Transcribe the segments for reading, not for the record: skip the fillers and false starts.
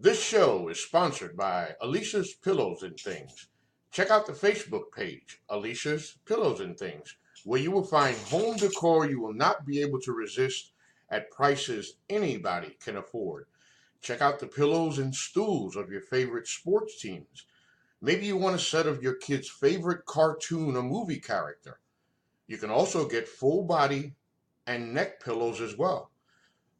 This show is sponsored by Alicia's Pillows and Things. Check out the Facebook page, Alicia's Pillows and Things, where you will find home decor you will not be able to resist at prices anybody can afford. Check out the pillows and stools of your favorite sports teams. Maybe you want a set of your kid's favorite cartoon or movie character. You can also get full body and neck pillows as well.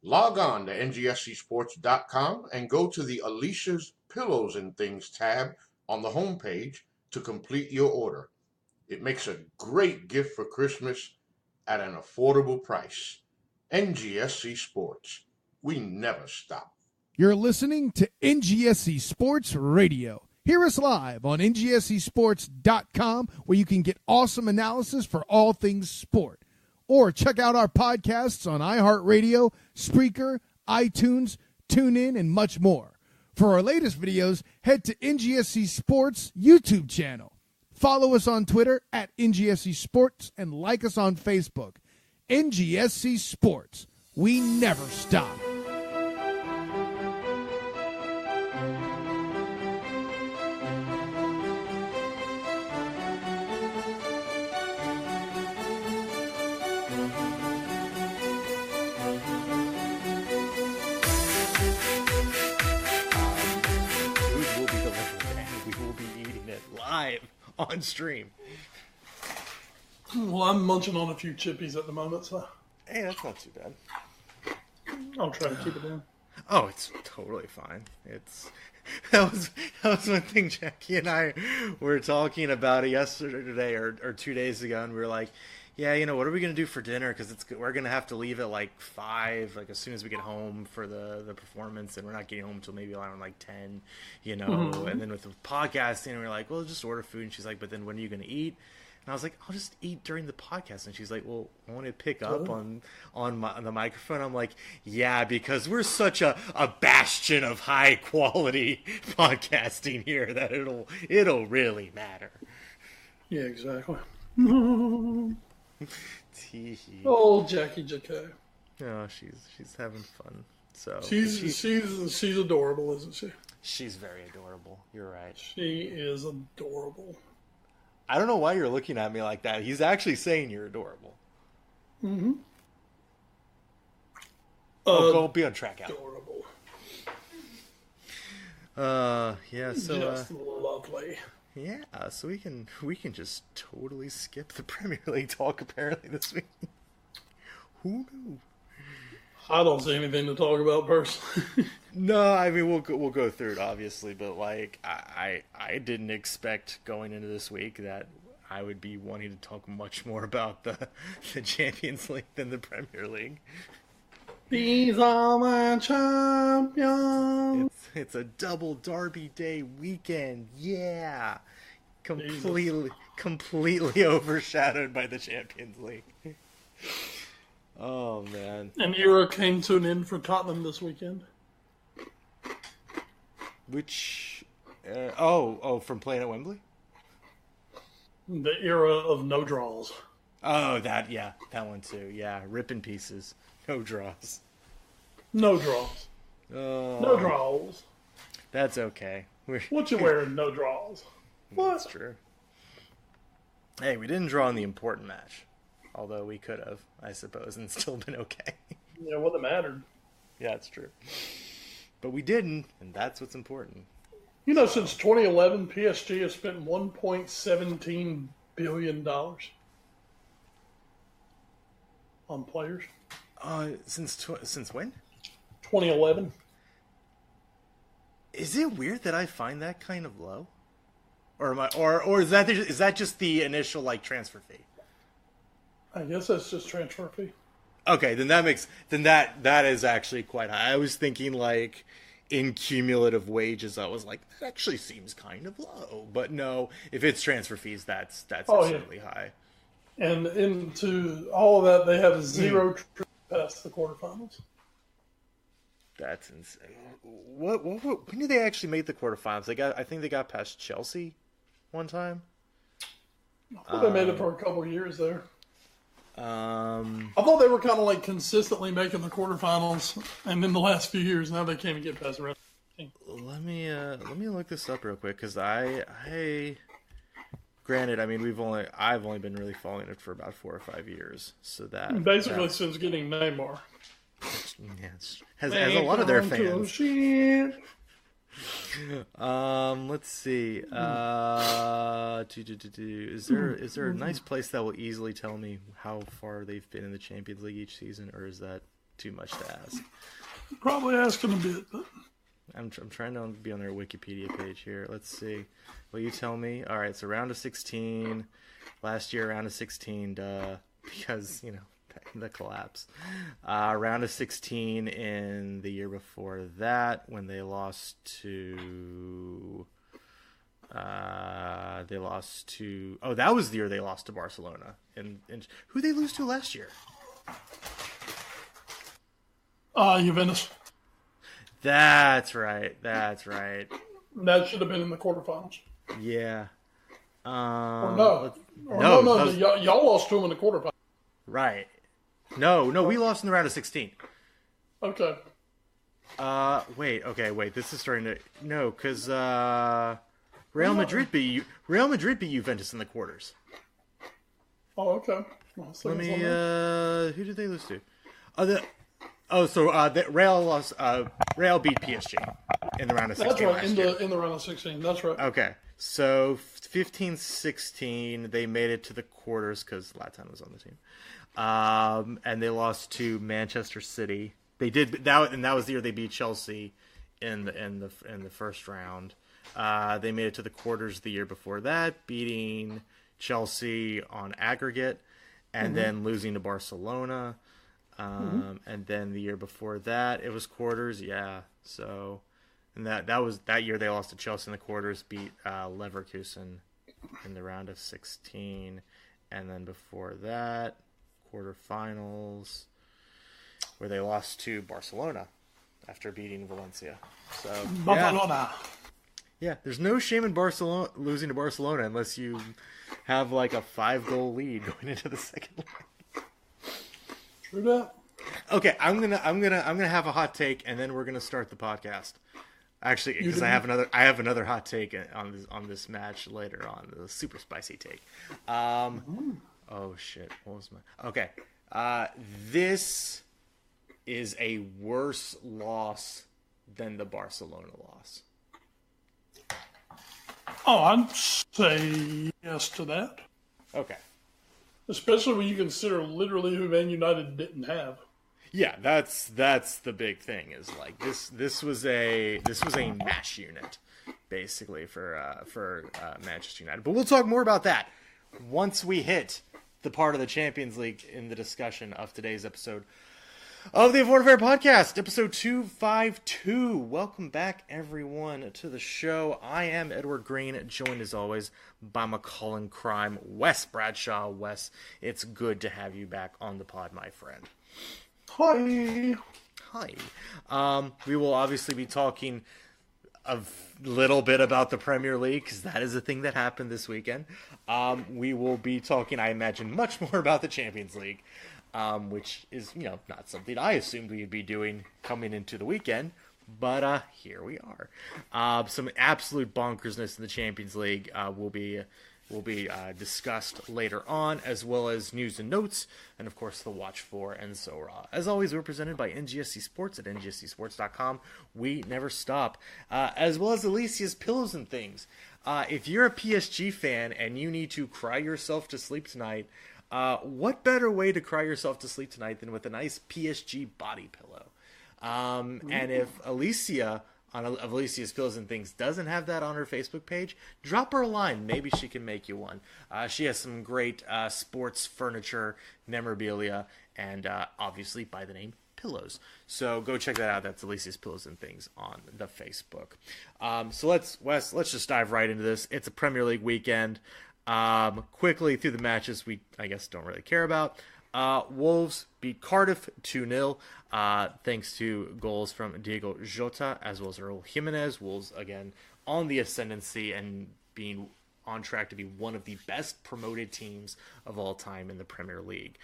Log on to ngscsports.com and go to the Alicia's Pillows and Things tab on the homepage to complete your order. It makes a great gift for Christmas at an affordable price. NGSC Sports. We never stop. You're listening to NGSC Sports Radio. Hear us live on ngscsports.com, where you can get awesome analysis for all things sport. Or check out our podcasts on iHeartRadio, Spreaker, iTunes, TuneIn, and much more. For our latest videos, head to NGSC Sports YouTube channel. Follow us on Twitter at NGSC Sports and like us on Facebook. NGSC Sports. We never stop. Live on stream. Well, I'm munching on a few chippies at the moment, so Hey, that's not too bad. I'll try to keep it down. Oh, it's totally fine. It's that was one thing Jackie and I were talking about it yesterday or 2 days ago, and we were like, yeah, what are we gonna do for dinner? Because we're gonna have to leave at like 5, like as soon as we get home for the performance, and we're not getting home until maybe around like 10, Mm-hmm. And then with the podcasting, we were like, well, just order food. And she's like, but then when are you gonna eat? And I was like, I'll just eat during the podcast. And she's like, well, I want to pick up on the microphone. I'm like, yeah, because we're such a bastion of high quality podcasting here that it'll really matter. Yeah, exactly. Tee-hee. Oh, Jackie JK. Oh, she's having fun. So She's adorable, isn't she? she's very adorable. You're right. She is adorable. I don't know why you're looking at me like that. He's actually saying you're adorable. Mm-hmm. Go be on track out. Adorable. Yeah, so Just lovely. yeah, so we can just totally skip the Premier League talk apparently this week. Who knew? I don't see anything to talk about personally. No, I mean we'll go through it obviously, but like I didn't expect going into this week that I would be wanting to talk much more about the Champions League than the Premier League. These are my champions. It's a double Derby Day weekend. Yeah. Completely overshadowed by the Champions League. Oh, man. An era came to an end for Tottenham this weekend. Which... from playing at Wembley? The era of no draws. Oh, that one too. Yeah, rip in pieces. No draws. No draws. Oh, No draws. that's okay. What you wearing? No draws. What? That's true. Hey, we didn't draw in the important match. Although we could have, I suppose, and still been okay. Yeah, what that mattered. Yeah, it's true. But we didn't, and that's what's important. You know, since 2011, PSG has spent $1.17 billion on players. Since when? 2011. Is it weird that I find that kind of low? Or am I, or is that just the initial like transfer fee? I guess that's just transfer fee. Okay, then that is actually quite high. I was thinking like in cumulative wages, I was like, that actually seems kind of low. But no, if it's transfer fees, that's absolutely high. And into all of that, they have zero trips past the quarterfinals. That's insane. What when did they actually make the quarterfinals? I think they got past Chelsea one time. I thought they made it for a couple of years there. I thought they were kind of like consistently making the quarterfinals, and in the last few years, now they can't even get past the rest. Let me look this up real quick because I granted, I mean I've only been really following it for about 4 or 5 years, so Basically since getting Neymar. Yeah, has a lot of their fans. Let's see. Is there a nice place that will easily tell me how far they've been in the Champions League each season, or is that too much to ask? Probably asking a bit, but I'm trying to be on their Wikipedia page here. Let's see. Will you tell me? All right, so round of 16. Last year, round of 16, because, the collapse. Round of 16 in the year before that, when they lost to... that was the year they lost to Barcelona. And who did they lose to last year? Juventus. That's right. That should have been in the quarterfinals. Yeah. No, y'all lost to them in the quarterfinals. Right. No, we lost in the round of 16. Okay. Wait. This is starting to because Real Madrid beat Juventus in the quarters. Oh, okay. Well, Let me. Who did they lose to? Real lost. Real beat PSG in the round of 16. That's right. In the round of 16. That's right. Okay. So 15-16, they made it to the quarters because Zlatan was on the team, and they lost to Manchester City. They did that, and that was the year they beat Chelsea in the first round. They made it to the quarters the year before that, beating Chelsea on aggregate, and then losing to Barcelona. And then the year before that, it was quarters. Yeah, so. And that was that year they lost to Chelsea in the quarters, beat Leverkusen in the round of 16, and then before that, quarterfinals, where they lost to Barcelona after beating Valencia. So Barcelona. Yeah, there's no shame in losing to Barcelona unless you have like a 5-goal lead going into the second leg. True that. Okay, I'm gonna have a hot take, and then we're gonna start the podcast. Actually, because I have another hot take on this match later on, the super spicy take. Oh shit, what was my? Okay, this is a worse loss than the Barcelona loss. Oh, I'd say yes to that. Okay. Especially when you consider literally who Man United didn't have. Yeah, that's the big thing. Is like this was a mash unit, basically for Manchester United. But we'll talk more about that once we hit the part of the Champions League in the discussion of today's episode of the Afford Fair Podcast, episode 252. Welcome back, everyone, to the show. I am Edward Green, joined as always by my Colin Crime, Wes Bradshaw. Wes, it's good to have you back on the pod, my friend. Hi. We will obviously be talking a little bit about the Premier League because that is a thing that happened this weekend. We will be talking, I imagine, much more about the Champions League, which is, not something I assumed we'd be doing coming into the weekend. But here we are. Some absolute bonkersness in the Champions League will be discussed later on, as well as news and notes, and of course the watch for and so raw. As always, we're presented by NGSC Sports at ngscsports.com. We never stop. As well as Alicia's Pillows and Things. If you're a PSG fan and you need to cry yourself to sleep tonight, what better way to cry yourself to sleep tonight than with a nice PSG body pillow? And if Alicia of Alicia's Pillows and Things doesn't have that on her Facebook page, drop her a line. Maybe she can make you one. She has some great sports furniture, memorabilia, and obviously by the name pillows. So go check that out. That's Alicia's Pillows and Things on the Facebook. So let's just dive right into this. It's a Premier League weekend. Quickly through the matches we, I guess, don't really care about. Wolves beat Cardiff 2-0, thanks to goals from Diego Jota as well as Raul Jimenez. Wolves, again, on the ascendancy and being on track to be one of the best promoted teams of all time in the Premier League.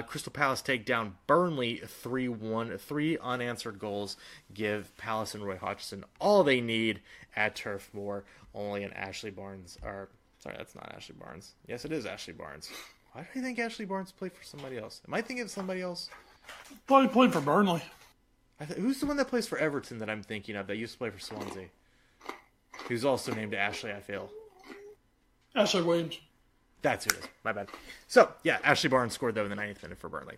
Crystal Palace take down Burnley 3-1. 3 unanswered goals give Palace and Roy Hodgson all they need at Turf Moor. Only an Ashley Barnes, sorry, that's not Ashley Barnes. Yes, it is Ashley Barnes. Why do I think Ashley Barnes played for somebody else? Am I thinking of somebody else? Probably played for Burnley. Who's the one that plays for Everton that I'm thinking of that used to play for Swansea? Who's also named Ashley, I feel. Ashley Williams. That's who it is. My bad. So, yeah, Ashley Barnes scored, though, in the 90th minute for Burnley.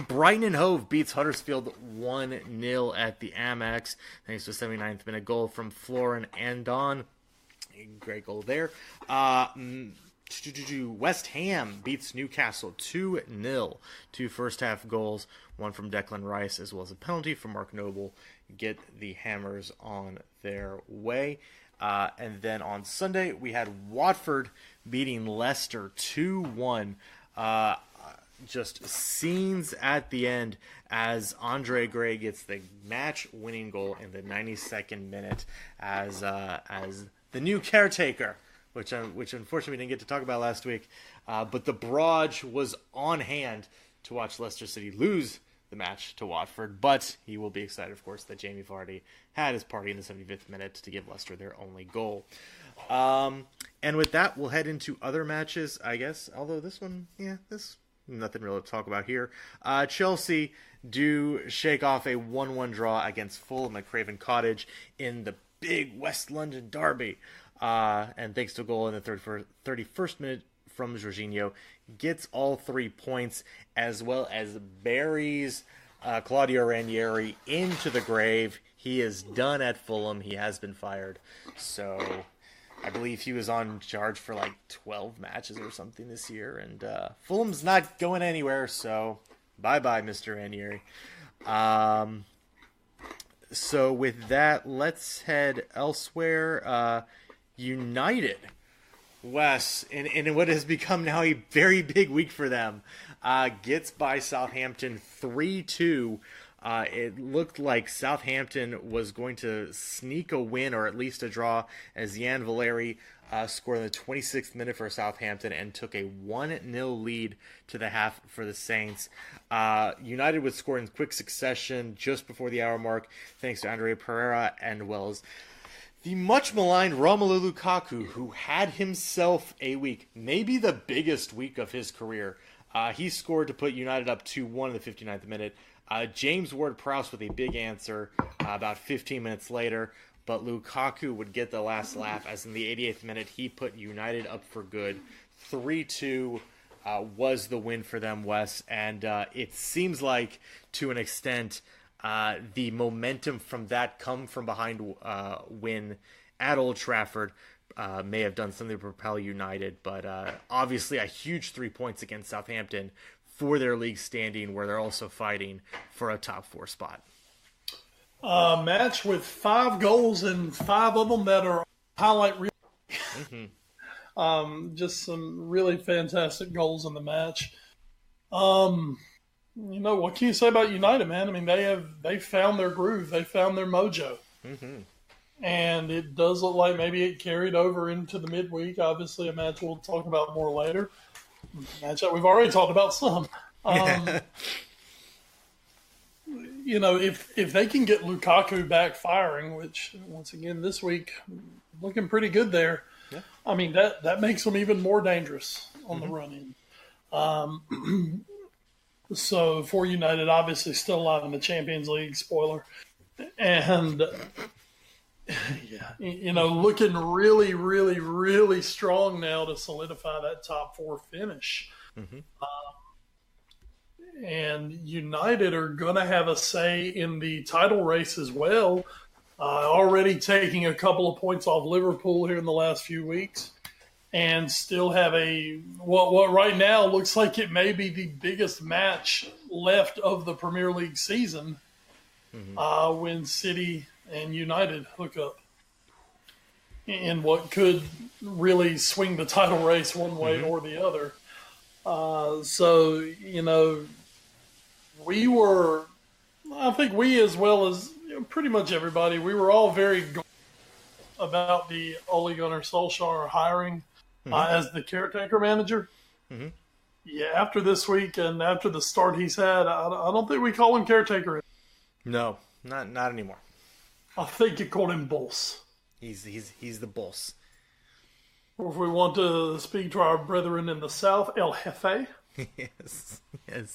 Brighton and Hove beats Huddersfield 1-0 at the Amex, thanks to a 79th minute goal from Florin Andon. Great goal there. West Ham beats Newcastle 2-0. 2 first-half goals, one from Declan Rice as well as a penalty from Mark Noble. Get the Hammers on their way. And then on Sunday, we had Watford beating Leicester 2-1. Just scenes at the end as Andre Gray gets the match-winning goal in the 92nd minute as the new caretaker, which unfortunately we didn't get to talk about last week. But the Broad was on hand to watch Leicester City lose the match to Watford, but he will be excited, of course, that Jamie Vardy had his party in the 75th minute to give Leicester their only goal. And with that, we'll head into other matches, I guess, although this one, nothing really to talk about here. Chelsea do shake off a 1-1 draw against Fulham at Craven Cottage in the big West London derby. And thanks to a goal in the 31st minute from Jorginho, gets all 3 points, as well as buries Claudio Ranieri into the grave. He is done at Fulham. He has been fired. So I believe he was on charge for like 12 matches or something this year. And Fulham's not going anywhere, so bye-bye, Mr. Ranieri. So with that, let's head elsewhere. United, Wes, in what has become now a very big week for them, gets by Southampton 3-2. It looked like Southampton was going to sneak a win or at least a draw as Jan Valeri scored in the 26th minute for Southampton and took a 1-0 lead to the half for the Saints. United would score in quick succession just before the hour mark thanks to Andre Pereira and Wells. The much-maligned Romelu Lukaku, who had himself a week, maybe the biggest week of his career. He scored to put United up 2-1 in the 59th minute. James Ward-Prowse with a big answer about 15 minutes later, but Lukaku would get the last laugh as in the 88th minute he put United up for good. 3-2 was the win for them, Wes, and it seems like, to an extent, the momentum from that come from behind win at Old Trafford may have done something to propel United, but obviously a huge 3 points against Southampton for their league standing, where they're also fighting for a top 4 spot. Match with 5 goals and 5 of them that are highlight reel. Just some really fantastic goals in the match. What can you say about United, man? I mean, they found their groove. They found their mojo. And it does look like maybe it carried over into the midweek. Obviously, a match we'll talk about more later. Match that we've already talked about some. If they can get Lukaku back firing, which, once again, this week, looking pretty good there. Yeah. I mean, that makes them even more dangerous on the run-in. So for United, obviously still alive in the Champions League, spoiler. And, looking really, really, really strong now to solidify that top 4 finish. And United are going to have a say in the title race as well, already taking a couple of points off Liverpool here in the last few weeks. And still have what right now looks like it may be the biggest match left of the Premier League season when City and United hook up in what could really swing the title race one way or the other. I think we, as well as pretty much everybody, we were all very about the Ole Gunnar Solskjaer hiring as the caretaker manager. Mm-hmm. Yeah, after this week and after the start he's had, I don't think we call him caretaker. No, not anymore. I think you call him boss. He's the boss. Or if we want to speak to our brethren in the South, El Jefe. Yes,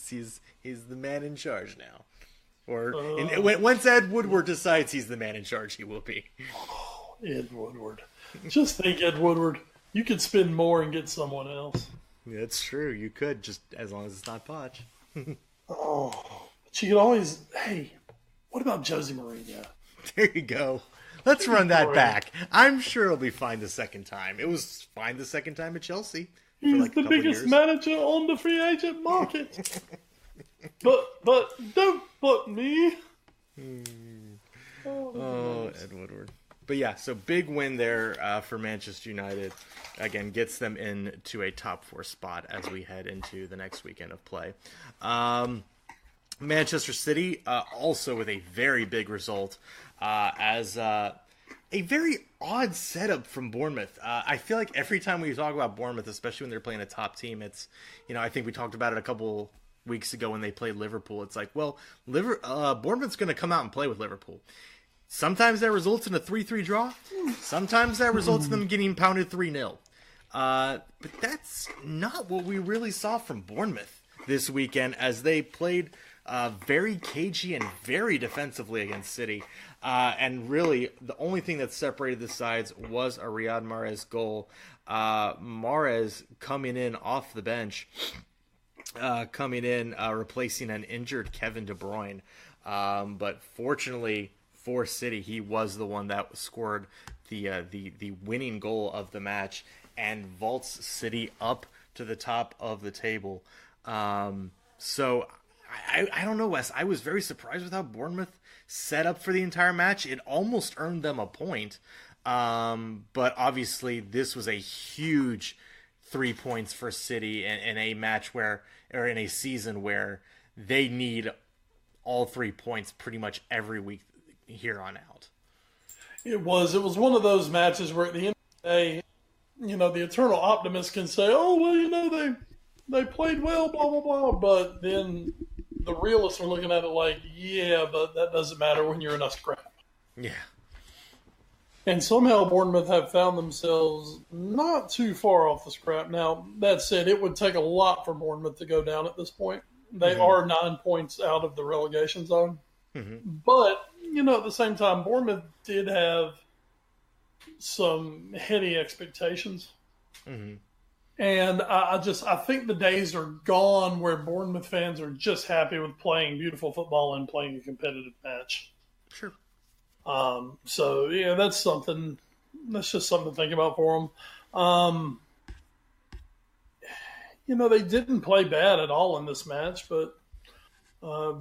he's the man in charge now. Or once Ed Woodward decides he's the man in charge, he will be. Oh, Ed Woodward. Just think, Ed Woodward. You could spend more and get someone else. That's true. You could, just as long as it's not Poch. But you could always. Hey, what about Jose Mourinho? There you go. Let's run that back. I'm sure it'll be fine the second time. It was fine the second time at Chelsea. He's the biggest manager on the free agent market. but don't put me. Oh, Ed Woodward. But yeah, so big win there for Manchester United. Again, gets them into a top 4 spot as we head into the next weekend of play. Manchester City also with a very big result as a very odd setup from Bournemouth. I feel like every time we talk about Bournemouth, especially when they're playing a top team, it's, I think we talked about it a couple weeks ago when they played Liverpool. It's like, well, Bournemouth's going to come out and play with Liverpool. Sometimes that results in a 3-3 draw. Sometimes that results in them getting pounded 3-0. But that's not what we really saw from Bournemouth this weekend, as they played very cagey and very defensively against City. And really, the only thing that separated the sides was a Riyad Mahrez goal. Mahrez coming in off the bench, replacing an injured Kevin De Bruyne. But fortunately for City, he was the one that scored the winning goal of the match and vaults City up to the top of the table. So I don't know, Wes. I was very surprised with how Bournemouth set up for the entire match. It almost earned them a point. But obviously this was a huge 3 points for City in a match or in a season where they need all 3 points pretty much every week here on out. It was one of those matches where at the end of the day, the eternal optimist can say, oh, well, they played well, blah, blah, blah. But then the realists are looking at it like, yeah, but that doesn't matter when you're in a scrap. Yeah. And somehow Bournemouth have found themselves not too far off the scrap. Now, that said, it would take a lot for Bournemouth to go down at this point. They are 9 points out of the relegation zone. Mm-hmm. But, at the same time, Bournemouth did have some heady expectations. Mm-hmm. And I think the days are gone where Bournemouth fans are just happy with playing beautiful football and playing a competitive match. Sure. So, yeah, that's just something to think about for them. They didn't play bad at all in this match, but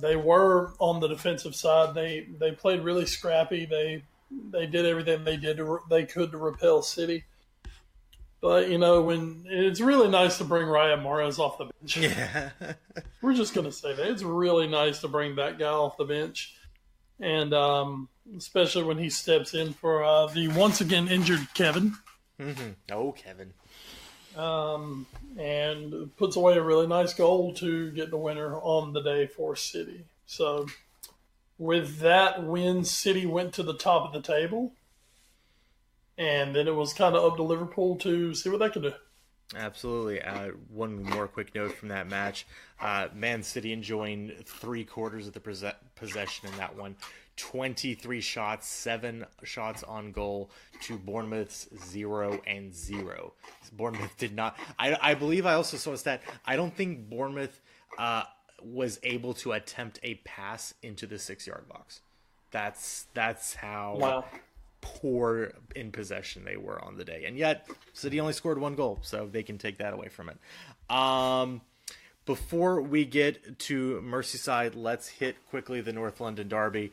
they were on the defensive side. They played really scrappy. They did everything they could to repel City. But, when it's really nice to bring Riyad Mahrez off the bench. Yeah. We're just going to say that. It's really nice to bring that guy off the bench. And especially when he steps in for the once again injured Kevin. Mm-hmm. Oh, Kevin. And puts away a really nice goal to get the winner on the day for City. So with that win, City went to the top of the table. And then it was kind of up to Liverpool to see what they could do. Absolutely. One more quick note from that match. Man City enjoying 3/4 of the possession in that one. 23 shots, 7 shots on goal to Bournemouth's 0-0. Bournemouth did not. I believe I also saw a stat. I don't think Bournemouth was able to attempt a pass into the 6-yard box. That's how poor in possession they were on the day. And yet, City only scored 1 goal, so they can take that away from it. Before we get to Merseyside, let's hit quickly the North London derby,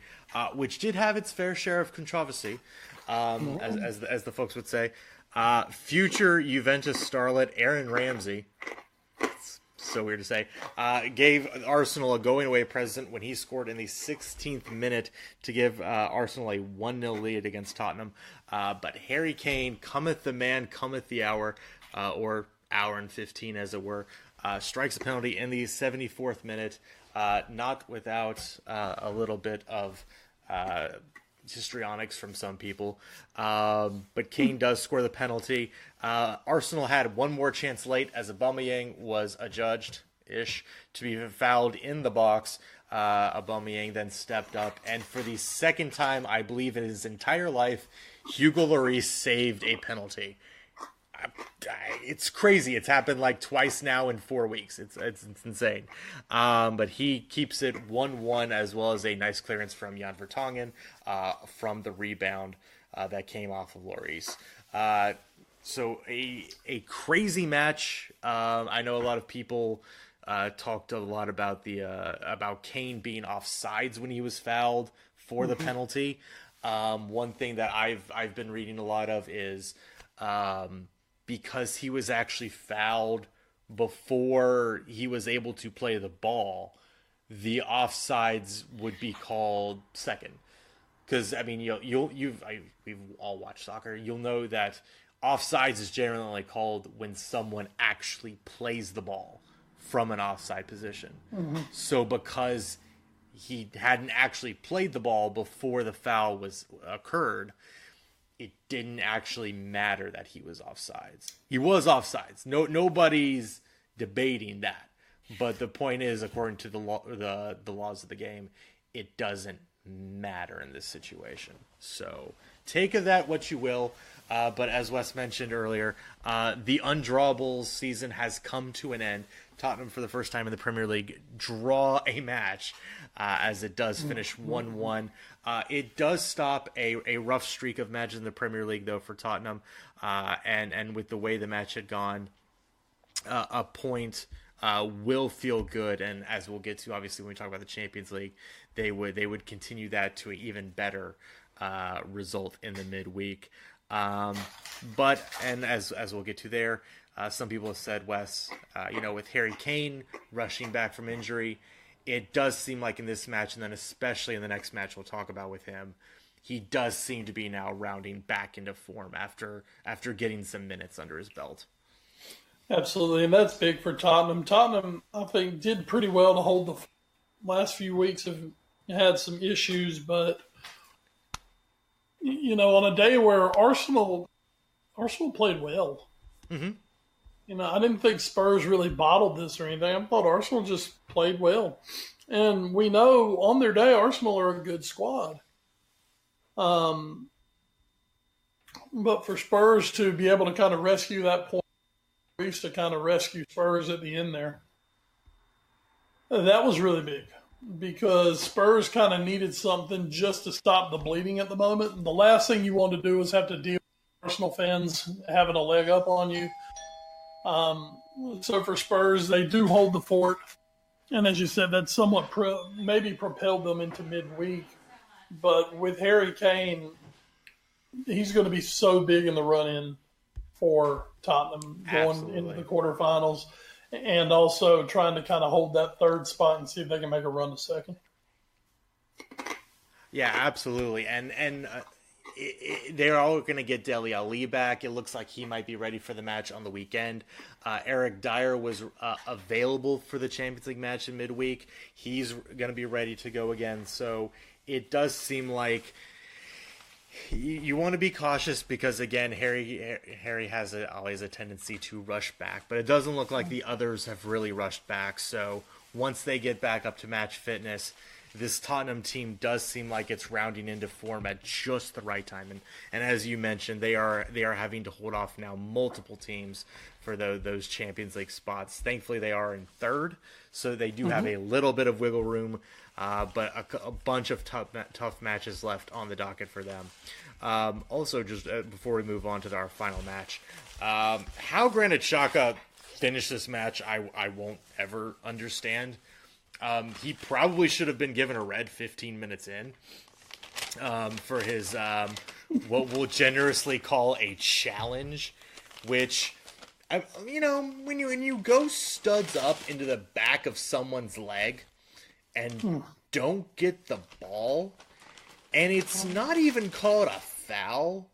which did have its fair share of controversy, as the folks would say. Future Juventus starlet Aaron Ramsey so weird to say, gave Arsenal a going-away present when he scored in the 16th minute to give Arsenal a 1-0 lead against Tottenham. But Harry Kane, cometh the man, cometh the hour, or hour and 15 as it were, strikes a penalty in the 74th minute, not without a little bit of histrionics from some people. But Kane does score the penalty. Arsenal had one more chance late as Aubameyang was adjudged-ish to be fouled in the box. Aubameyang then stepped up, and for the second time, I believe, in his entire life, Hugo Lloris saved a penalty. It's crazy. It's happened like twice now in 4 weeks. It's insane. But he keeps it 1-1, as well as a nice clearance from Jan Vertonghen from the rebound that came off of Lloris. So a crazy match. I know a lot of people talked a lot about about Kane being offsides when he was fouled for the penalty. One thing that I've been reading a lot of is because he was actually fouled before he was able to play the ball, the offsides would be called second. Because I mean, we've all watched soccer. You'll know that offsides is generally called when someone actually plays the ball from an offside position. Mm-hmm. So because he hadn't actually played the ball before the foul occurred, it didn't actually matter that he was offsides. He was offsides. Nobody's debating that. But the point is, according to the laws of the game, it doesn't matter in this situation. So take of that what you will. But as Wes mentioned earlier, the undrawable season has come to an end. Tottenham, for the first time in the Premier League, draw a match as it does finish 1-1. It does stop a rough streak of matches in the Premier League, though, for Tottenham. And with the way the match had gone, a point will feel good. And as we'll get to, obviously, when we talk about the Champions League, they would continue that to an even better result in the midweek. But as we'll get to there, some people have said, Wes, with Harry Kane rushing back from injury, it does seem like in this match, and then especially in the next match we'll talk about with him, he does seem to be now rounding back into form after getting some minutes under his belt. Absolutely, and that's big for Tottenham. Tottenham, I think, did pretty well to hold the last few weeks. Have had some issues, but on a day where Arsenal played well. Mm-hmm. I didn't think Spurs really bottled this or anything. I thought Arsenal just played well. And we know on their day, Arsenal are a good squad. But for Spurs to be able to kind of rescue that point, to kind of rescue Spurs at the end there, that was really big. Because Spurs kind of needed something just to stop the bleeding at the moment. And the last thing you want to do is have to deal with Arsenal fans having a leg up on you. So for Spurs, they do hold the fort. And as you said, that somewhat maybe propelled them into midweek. But with Harry Kane, he's going to be so big in the run-in for Tottenham going into the quarterfinals. And also trying to kind of hold that third spot and see if they can make a run to second. Yeah, absolutely. And they're all going to get Dele Alli back. It looks like he might be ready for the match on the weekend. Eric Dyer was available for the Champions League match in midweek. He's going to be ready to go again. So it does seem like you want to be cautious because, again, Harry has always a tendency to rush back. But it doesn't look like the others have really rushed back. So once they get back up to match fitness, this Tottenham team does seem like it's rounding into form at just the right time. And as you mentioned, they are having to hold off now multiple teams for those Champions League spots. Thankfully, they are in third, so they do have a little bit of wiggle room, but a bunch of tough matches left on the docket for them. Also, just before we move on to our final match, how Granit Xhaka finished this match, I won't ever understand. He probably should have been given a red 15 minutes in for his what we'll generously call a challenge, which when you go studs up into the back of someone's leg and don't get the ball, and it's not even called a foul,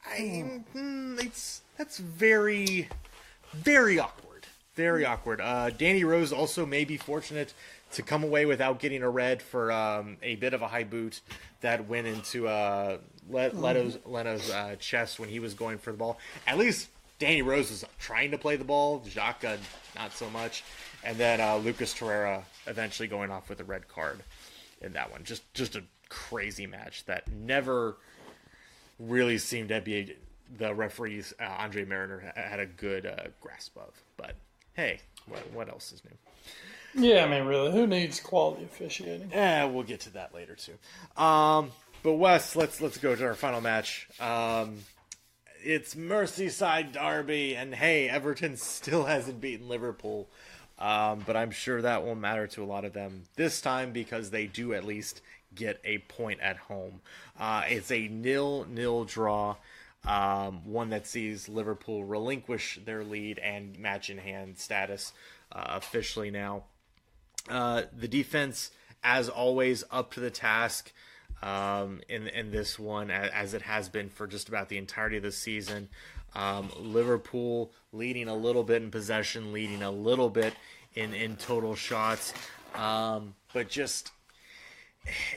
that's very, very awkward. Very awkward. Danny Rose also may be fortunate to come away without getting a red for a bit of a high boot that went into Leno's chest when he was going for the ball. At least Danny Rose was trying to play the ball. Xhaka, not so much. And then Lucas Torreira eventually going off with a red card in that one. Just a crazy match that never really seemed to be the referees Andre Mariner had a good grasp of. But hey, what else is new? Yeah, I mean, really, who needs quality officiating? We'll get to that later too. But Wes, let's go to our final match. It's Merseyside Derby, and hey, Everton still hasn't beaten Liverpool. But I'm sure that won't matter to a lot of them this time because they do at least get a point at home. It's a 0-0 draw, one that sees Liverpool relinquish their lead and match in hand status officially now. The defense, as always, up to the task in this one, as it has been for just about the entirety of the season. Liverpool leading a little bit in possession, leading a little bit in total shots, but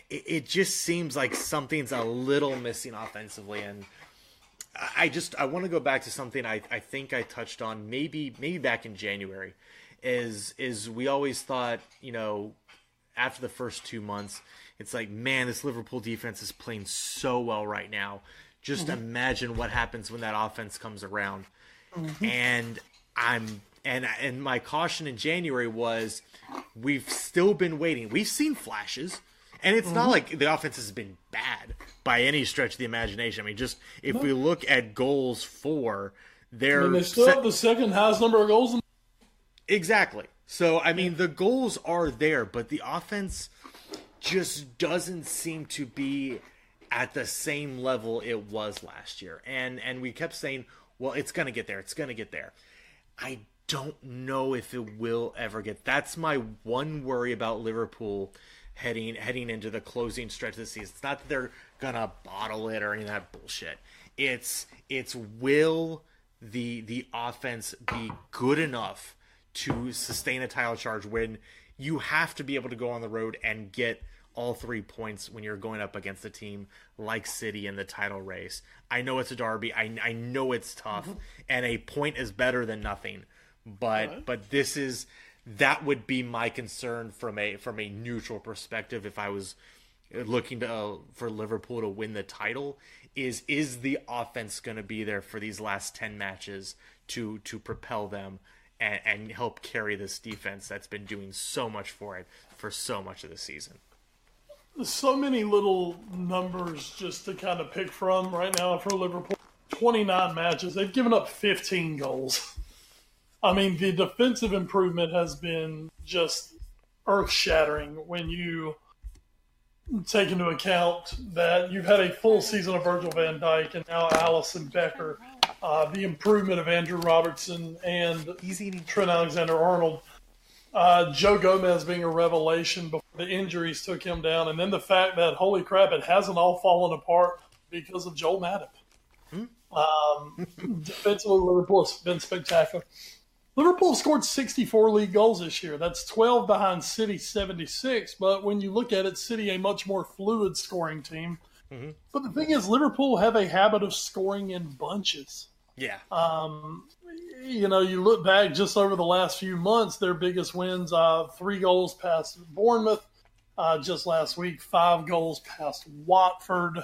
it just seems like something's a little missing offensively. And I want to go back to something I think I touched on maybe back in January. Is we always thought, after the first 2 months, it's like, man, this Liverpool defense is playing so well right now. Just imagine what happens when that offense comes around. And my caution in January was, we've still been waiting. We've seen flashes, and it's not like the offense has been bad by any stretch of the imagination. I mean, just if we look at goals for, they still have the second highest number of goals. Exactly. So, I mean, the goals are there, but the offense just doesn't seem to be at the same level it was last year. And we kept saying, well, it's going to get there. It's going to get there. I don't know if it will ever get. That's my one worry about Liverpool heading into the closing stretch of the season. It's not that they're going to bottle it or any of that bullshit. It's will the offense be good enough to sustain a title charge when you have to be able to go on the road and get all 3 points when you're going up against a team like City in the title race. I know it's a derby. I know it's tough, and a point is better than nothing. But that would be my concern from a neutral perspective if I was looking for Liverpool to win the title. Is the offense going to be there for these last 10 matches to propel them and help carry this defense that's been doing so much for it for so much of the season? So many little numbers just to kind of pick from right now for Liverpool. 29 matches. They've given up 15 goals. I mean, the defensive improvement has been just earth-shattering when you take into account that you've had a full season of Virgil van Dijk and now Alisson Becker, the improvement of Andrew Robertson and Trent Alexander-Arnold, Joe Gomez being a revelation before the injuries took him down, and then the fact that, holy crap, it hasn't all fallen apart because of Joel Matip. Defensively, Liverpool has been spectacular. Liverpool scored 64 league goals this year. That's 12 behind City 76, but when you look at it, City a much more fluid scoring team. But the thing is, Liverpool have a habit of scoring in bunches. Yeah. You look back just over the last few months, their biggest wins, 3 goals past Bournemouth just last week, 5 goals past Watford.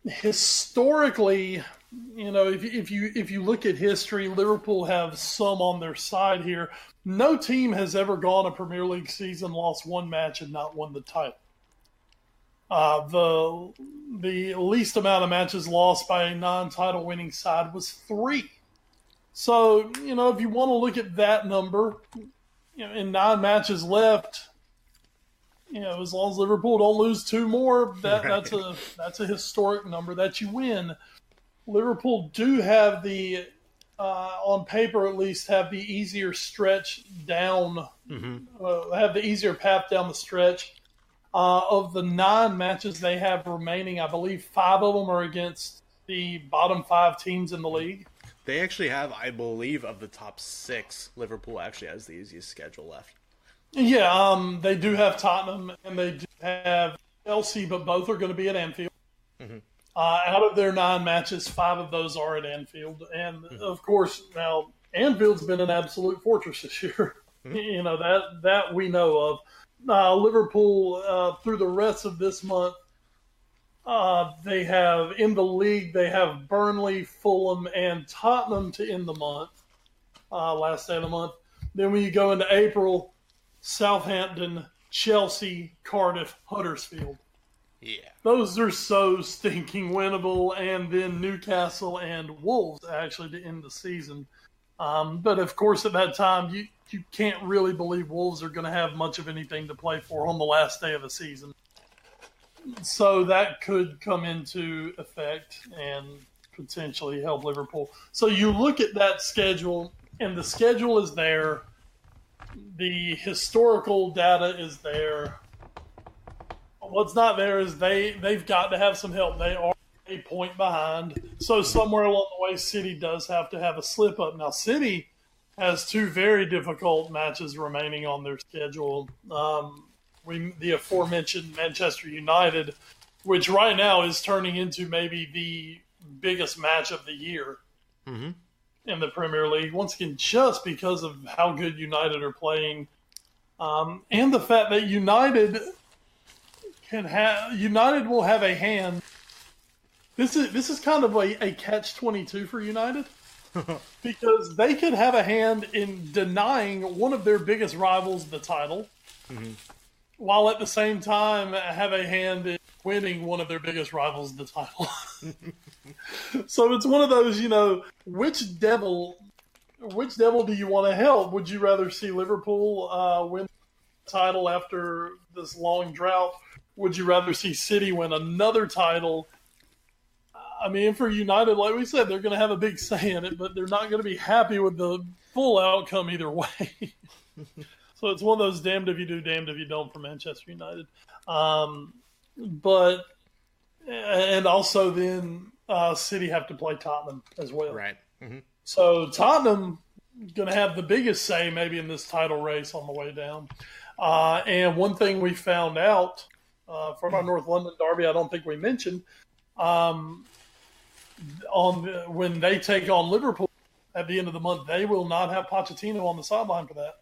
Historically, if you look at history, Liverpool have some on their side here. No team has ever gone a Premier League season, lost 1 match, and not won the title. The least amount of matches lost by a non-title winning side was 3. So, if you want to look at that number, in 9 matches left, as long as Liverpool don't lose 2 more, that's a historic number that you win. Liverpool do have the, on paper at least, have the easier stretch down, have the easier path down the stretch. Of the 9 matches they have remaining, I believe 5 of them are against the bottom 5 teams in the league. They actually have, I believe, of the top 6, Liverpool actually has the easiest schedule left. Yeah, they do have Tottenham and they do have Chelsea, but both are going to be at Anfield. Out of their 9 matches, 5 of those are at Anfield. And, of course, now Anfield's been an absolute fortress this year. You know, that we know of. Liverpool, through the rest of this month, they have, in the league, they have Burnley, Fulham, and Tottenham to end the month, last day of the month. Then when you go into April, Southampton, Chelsea, Cardiff, Huddersfield. Yeah. Those are so stinking winnable. And then Newcastle and Wolves, actually, to end the season. But, of course, at that time, you can't really believe Wolves are going to have much of anything to play for on the last day of the season. So that could come into effect and potentially help Liverpool. So you look at that schedule, and the schedule is there. The historical data is there. What's not there is they've got to have some help. They are a point behind. So somewhere along the way, City does have to have a slip up. Now, City has 2 very difficult matches remaining on their schedule. The aforementioned Manchester United, which right now is turning into maybe the biggest match of the year in the Premier League. Once again, just because of how good United are playing, and the fact that United will have a hand. This is kind of a catch-22 for United. Because they could have a hand in denying one of their biggest rivals the title, while at the same time have a hand in winning one of their biggest rivals the title. So it's one of those, you know, which devil do you want to help? Would you rather see Liverpool win the title after this long drought? Would you rather see City win another title? I mean, for United, like we said, they're going to have a big say in it, but they're not going to be happy with the full outcome either way. So it's one of those damned if you do, damned if you don't for Manchester United. But also then City have to play Tottenham as well. Right. So Tottenham going to have the biggest say maybe in this title race on the way down. And one thing we found out from our North London derby, I don't think we mentioned, when they take on Liverpool at the end of the month, they will not have Pochettino on the sideline for that.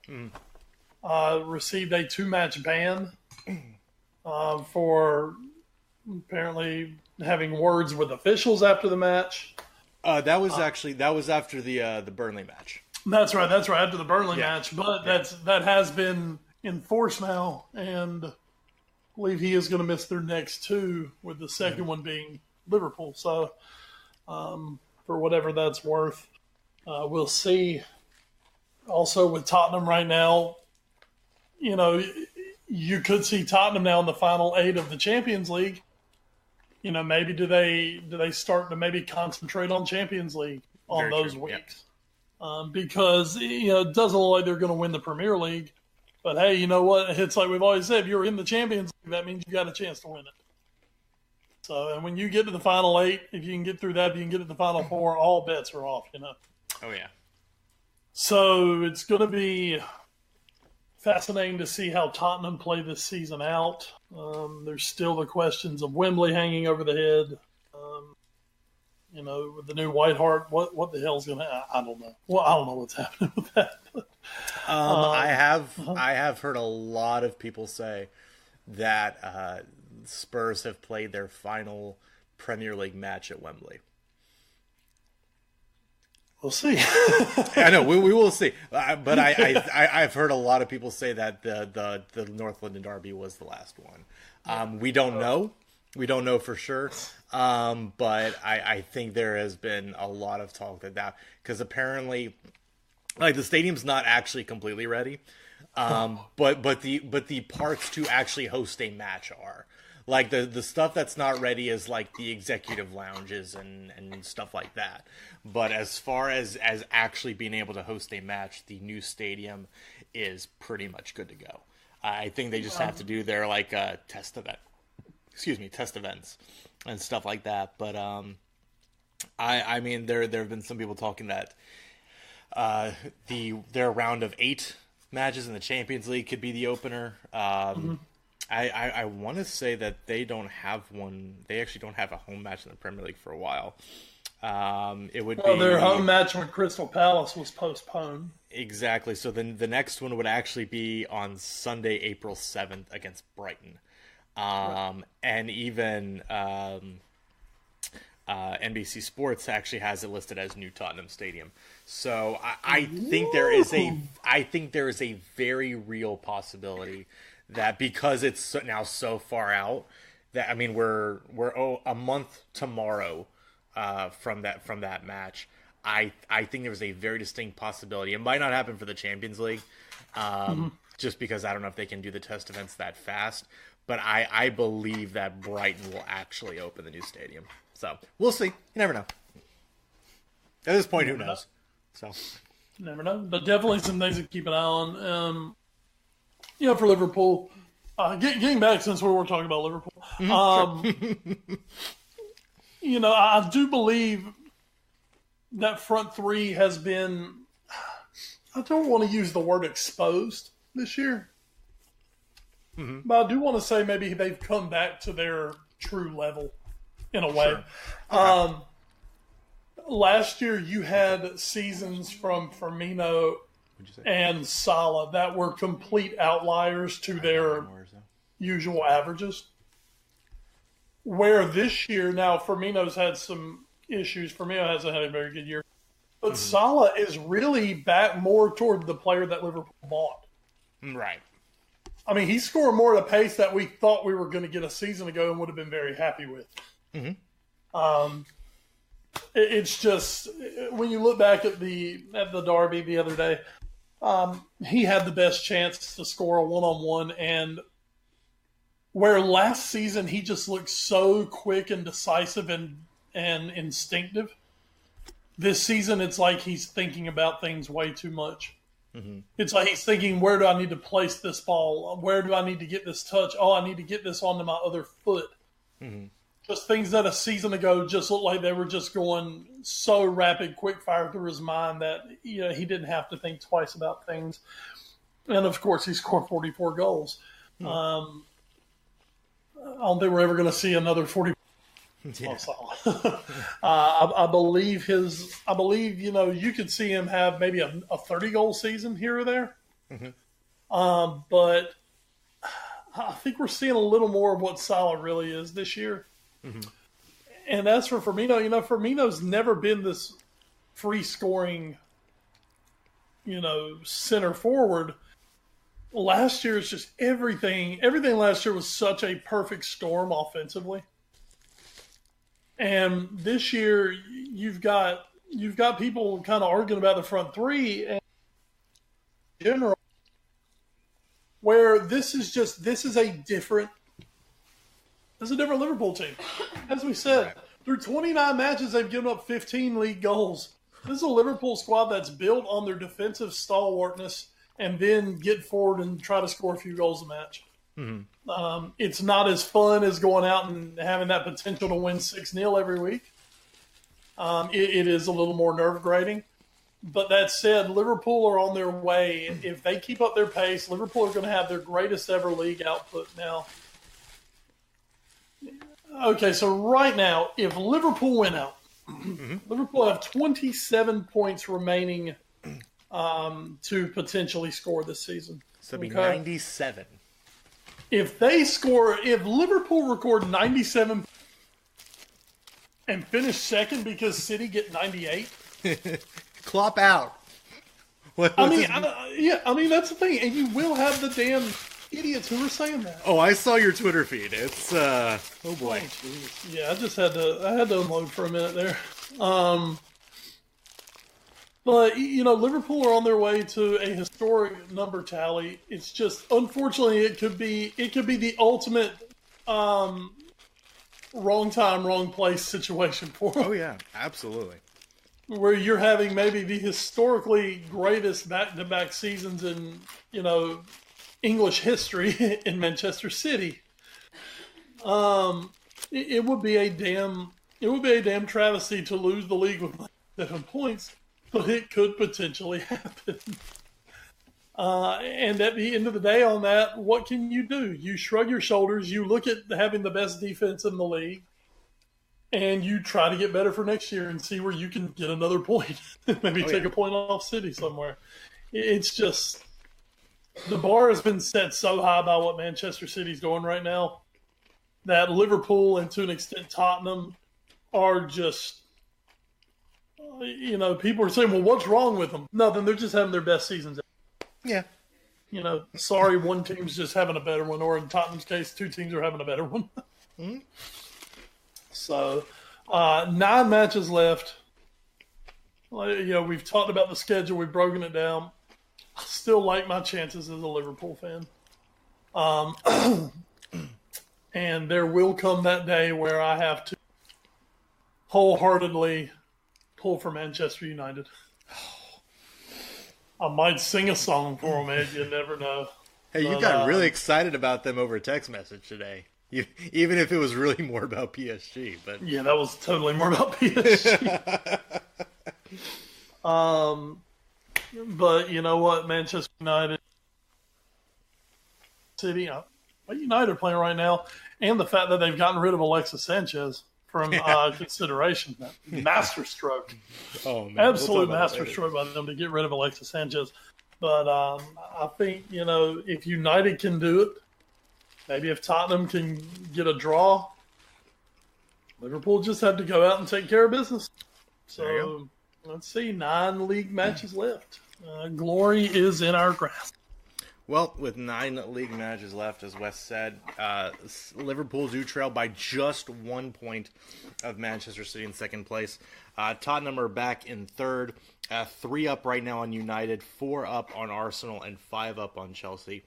Received a 2-match ban for apparently having words with officials after the match. That was after the Burnley match. That's right, after the Burnley match. But that has been enforced now, and I believe he is going to miss their next 2, with the second one being Liverpool. So for whatever that's worth, we'll see. Also with Tottenham right now, you know, you could see Tottenham now in the final 8 of the Champions League. You know, maybe do they start to maybe concentrate on Champions League on those weeks? Yeah. Because, you know, it doesn't look like they're going to win the Premier League. But hey, you know what? It's like we've always said, if you're in the Champions League, that means you got a chance to win it. So, and when you get to the final 8, if you can get through that, if you can get to the final 4, all bets are off, you know. Oh, yeah. So it's going to be fascinating to see how Tottenham play this season out. There's still the questions of Wembley hanging over the head. You know, with the new White Hart, what the hell's going to? I don't know. Well, I don't know what's happening with that. But, I have heard a lot of people say that Spurs have played their final Premier League match at Wembley. We'll see. I know we will see, but I've heard a lot of people say that the North London derby was the last one. We don't know. We don't know for sure, but I think there has been a lot of talk that because apparently, like, the stadium's not actually completely ready. But the parts to actually host a match are. Like the stuff that's not ready is like the executive lounges and stuff like that. But as far as actually being able to host a match, the new stadium is pretty much good to go. I think they just have to do their like test events and stuff like that. But I mean there have been some people talking that their round of 8 matches in the Champions League could be the opener. I want to say that they don't have one. They actually don't have a home match in the Premier League for a while. It would be their home match with Crystal Palace was postponed. Exactly. So then the next one would actually be on Sunday, April 7th against Brighton. And even NBC Sports actually has it listed as New Tottenham Stadium. So I think there is a very real possibility that because it's now so far out that I mean we're a month tomorrow from that match. I think there's a very distinct possibility. It might not happen for the Champions League, just because I don't know if they can do the test events that fast. But I believe that Brighton will actually open the new stadium. So we'll see. You never know. At this point, who knows? So never know. But definitely some things to keep an eye on. For Liverpool, getting back since we were talking about Liverpool, I do believe that front three has been, I don't want to use the word exposed this year, but I do want to say maybe they've come back to their true level in a way. Sure. Last year you had seasons from Firmino and Salah that were complete outliers to their usual averages. Where this year, now Firmino's had some issues. Firmino hasn't had a very good year. But Salah is really back more toward the player that Liverpool bought. Right. I mean, he's scoring more at a pace that we thought we were going to get a season ago and would have been very happy with. It's just, when you look back at the derby the other day, he had the best chance to score a one-on-one, and where last season he just looked so quick and decisive and instinctive, this season it's like he's thinking about things way too much. It's like he's thinking, where do I need to place this ball? Where do I need to get this touch? Oh, I need to get this onto my other foot. Just things that a season ago just looked like they were just going so rapid, quick fire through his mind that he didn't have to think twice about things. And of course, he scored 44 goals. I don't think we're ever going to see another 40. Yeah. I believe you could see him have maybe a 30-goal season here or there. But I think we're seeing a little more of what Salah really is this year. And as for Firmino, Firmino's never been this free-scoring, center forward. Last year, it's just everything. Everything last year was such a perfect storm offensively. And this year, you've got people kind of arguing about the front three and in general, where this is a different Liverpool team. As we said, through 29 matches, they've given up 15 league goals. This is a Liverpool squad that's built on their defensive stalwartness and then get forward and try to score a few goals a match. It's not as fun as going out and having that potential to win 6-0 every week. It is a little more nerve-grating. But that said, Liverpool are on their way. If they keep up their pace, Liverpool are going to have their greatest ever league output now. Okay, so right now, if Liverpool win out, Liverpool have 27 points remaining to potentially score this season. So it'd be 97. If Liverpool record 97 and finish second because City get 98, Klopp out. I mean that's the thing, and you will have the damn idiots who are saying that. Oh, I saw your Twitter feed. It's oh boy. Yeah, I had to unload for a minute there. But, Liverpool are on their way to a historic number tally. It's just, unfortunately, it could be the ultimate wrong time, wrong place situation for them. Oh, yeah, absolutely. Where you're having maybe the historically greatest back-to-back seasons in, English history in Manchester City. It would be a damn travesty to lose the league with 7 points, but it could potentially happen. And at the end of the day on that, what can you do? You shrug your shoulders, you look at having the best defense in the league, and you try to get better for next year and see where you can get another point. Maybe take a point off City somewhere. It's just, the bar has been set so high by what Manchester City's doing right now that Liverpool and to an extent Tottenham are just, people are saying, well, what's wrong with them? Nothing. They're just having their best seasons. Yeah. Sorry, one team's just having a better one, or in Tottenham's case, 2 teams are having a better one. Mm-hmm. So, 9 matches left. We've talked about the schedule. We've broken it down. I still like my chances as a Liverpool fan. And there will come that day where I have to wholeheartedly pull for Manchester United. I might sing a song for them, Ed. You never know. Hey, you got really excited about them over text message today. Even if it was really more about PSG. But yeah, that was totally more about PSG. But you know what? Manchester United, City, United are playing right now, and the fact that they've gotten rid of Alexis Sanchez from consideration. Masterstroke. Oh, man. Absolute masterstroke by them to get rid of Alexis Sanchez. But I think, if United can do it, maybe if Tottenham can get a draw, Liverpool just have to go out and take care of business. So, let's see, 9 league matches left. Glory is in our grasp. Well, with 9 league matches left, as Wes said, Liverpool do trail by just 1 point of Manchester City in second place. Tottenham are back in third, 3 up right now on United, 4 up on Arsenal, and 5 up on Chelsea.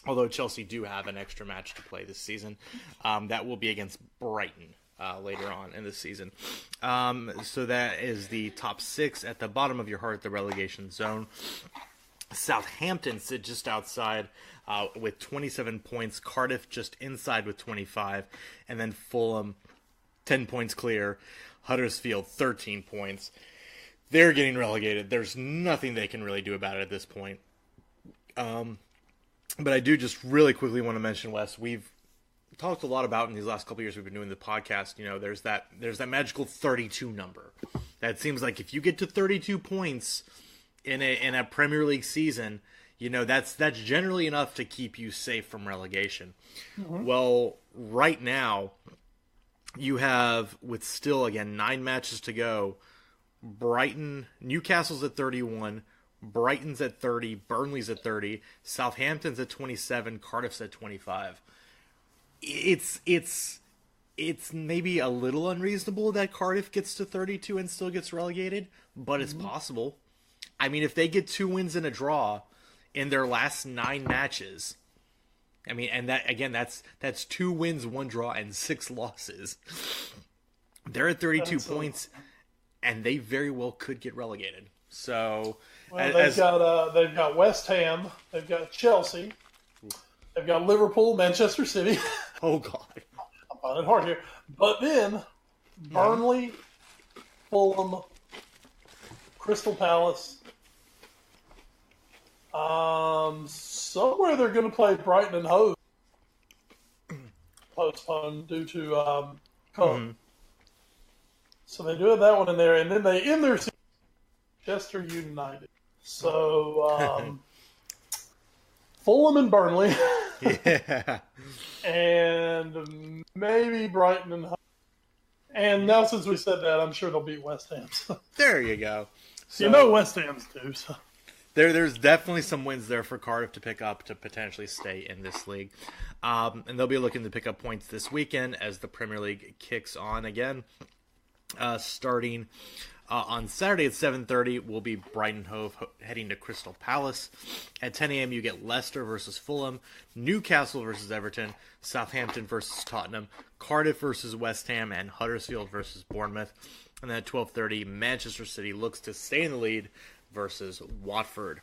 Although Chelsea do have an extra match to play this season. That will be against Brighton later on in the season. So that is the top 6 at the bottom of your heart, the relegation zone. Southampton sit just outside with 27 points. Cardiff just inside with 25. And then Fulham, 10 points clear. Huddersfield, 13 points. They're getting relegated. There's nothing they can really do about it at this point. But I do just really quickly want to mention, Wes, we've talked a lot about in these last couple of years we've been doing the podcast, there's that magical 32 number. That seems like if you get to 32 points in a Premier League season, that's generally enough to keep you safe from relegation. Mm-hmm. Well, right now you have, with still again 9 matches to go, Newcastle's at 31, Brighton's at 30, Burnley's at 30, Southampton's at 27, Cardiff's at 25. It's maybe a little unreasonable that Cardiff gets to 32 and still gets relegated, but it's possible. I mean, if they get 2 wins and a draw in their last 9 matches, and that's 2 wins, 1 draw, and 6 losses. They're at 32 points, and they very well could get relegated. So, they've got West Ham, they've got Chelsea, they've got Liverpool, Manchester City. Oh God, I'm finding it hard here. But then Burnley, Fulham, Crystal Palace. Somewhere they're going to play Brighton and Hove. Postponed due to COVID. Mm-hmm. So they do have that one in there, and then they end their season Manchester United. So Fulham and Burnley. Yeah. And maybe Brighton and Hove. And now since we said that, I'm sure they'll beat West Ham. So. There you go. So, West Ham's too. So. There's definitely some wins there for Cardiff to pick up to potentially stay in this league. And they'll be looking to pick up points this weekend as the Premier League kicks on again, starting On Saturday at 7:30 will be Brighton Hove heading to Crystal Palace. At 10 a.m. you get Leicester versus Fulham, Newcastle versus Everton, Southampton versus Tottenham, Cardiff versus West Ham, and Huddersfield versus Bournemouth. And then at 12:30, Manchester City looks to stay in the lead versus Watford.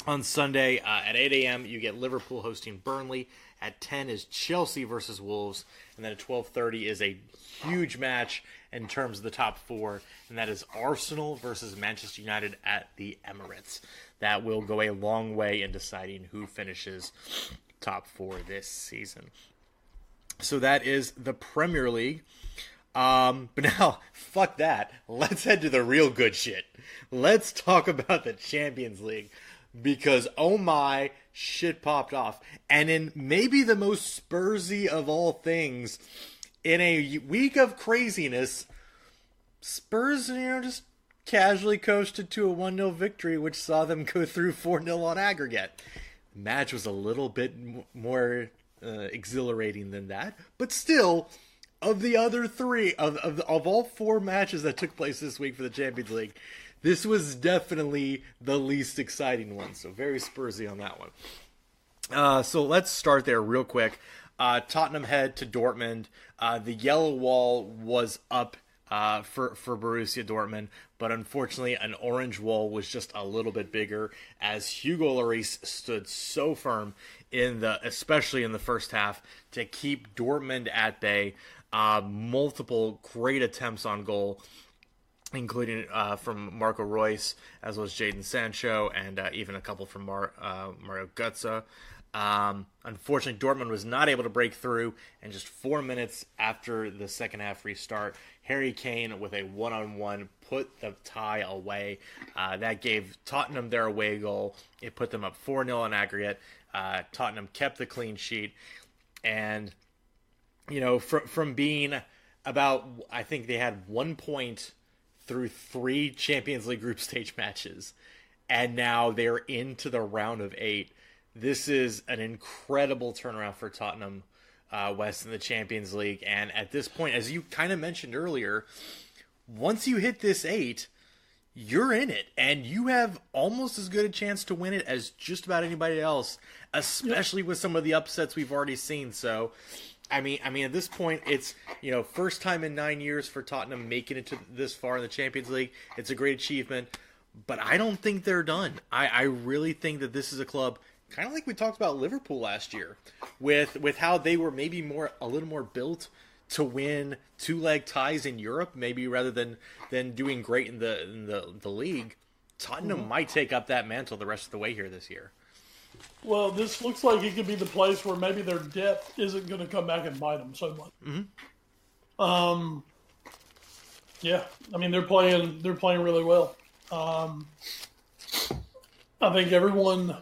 On Sunday at 8 a.m. you get Liverpool hosting Burnley. At 10 is Chelsea versus Wolves. And then at 12:30 is a huge match in terms of the top four, and that is Arsenal versus Manchester United at the Emirates. That will go a long way in deciding who finishes top four this season. So that is the Premier League. But now, fuck that. Let's head to the real good shit. Let's talk about the Champions League. Because, oh my, shit popped off. And in maybe the most Spursy of all things, in a week of craziness, Spurs, just casually coasted to a 1-0 victory, which saw them go through 4-0 on aggregate. The match was a little bit more exhilarating than that, but still, of the other three, of all four matches that took place this week for the Champions League, this was definitely the least exciting one, so very Spursy on that one. So let's start there real quick. Tottenham head to Dortmund. The yellow wall was up for Borussia Dortmund, but unfortunately an orange wall was just a little bit bigger as Hugo Lloris stood so firm especially in the first half to keep Dortmund at bay. Multiple great attempts on goal, including from Marco Reus, as well as Jadon Sancho, and even a couple from Mario Götze. Unfortunately, Dortmund was not able to break through, and just 4 minutes after the second half restart, Harry Kane with a one-on-one put the tie away. That gave Tottenham their away goal. It put them up 4-0 on aggregate. Tottenham kept the clean sheet, and from being about, I think they had 1 point through 3 Champions League group stage matches, and now they're into the round of 8. This is an incredible turnaround for Tottenham West in the Champions League. And at this point, as you kind of mentioned earlier, once you hit this 8, you're in it. And you have almost as good a chance to win it as just about anybody else, especially with some of the upsets we've already seen. So, I mean, at this point, it's, first time in 9 years for Tottenham making it to this far in the Champions League. It's a great achievement. But I don't think they're done. I really think that this is a club, kind of like we talked about Liverpool last year, with how they were maybe a little more built to win 2-leg ties in Europe, maybe rather than doing great in the league. Tottenham might take up that mantle the rest of the way here this year. Well, this looks like it could be the place where maybe their depth isn't going to come back and bite them so much. Mm-hmm. Yeah, I mean they're playing really well. I think everyone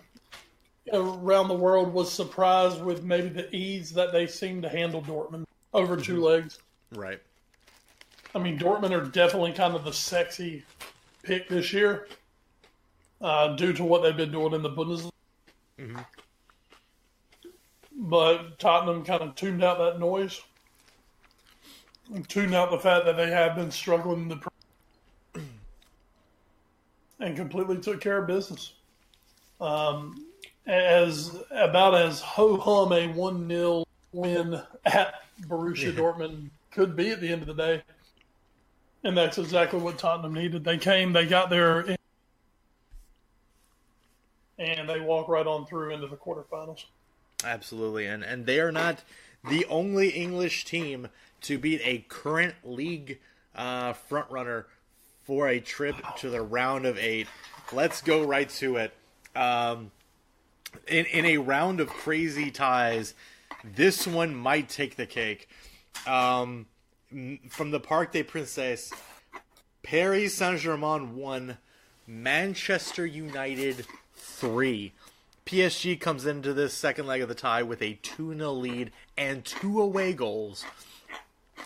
around the world was surprised with maybe the ease that they seemed to handle Dortmund over 2 legs. Right. I mean, Dortmund are definitely kind of the sexy pick this year due to what they've been doing in the Bundesliga. Mm-hmm. But Tottenham kind of tuned out that noise and tuned out the fact that they have been struggling in the and completely took care of business. As ho-hum a 1-0 win at Borussia Dortmund could be at the end of the day. And that's exactly what Tottenham needed. They got there, and they walk right on through into the quarterfinals. Absolutely. And they are not the only English team to beat a current league frontrunner for a trip to the round of 8. Let's go right to it. In a round of crazy ties, this one might take the cake. From the Parc des Princes, Paris Saint-Germain 1, Manchester United 3. PSG comes into this second leg of the tie with a 2-0 lead and 2 away goals.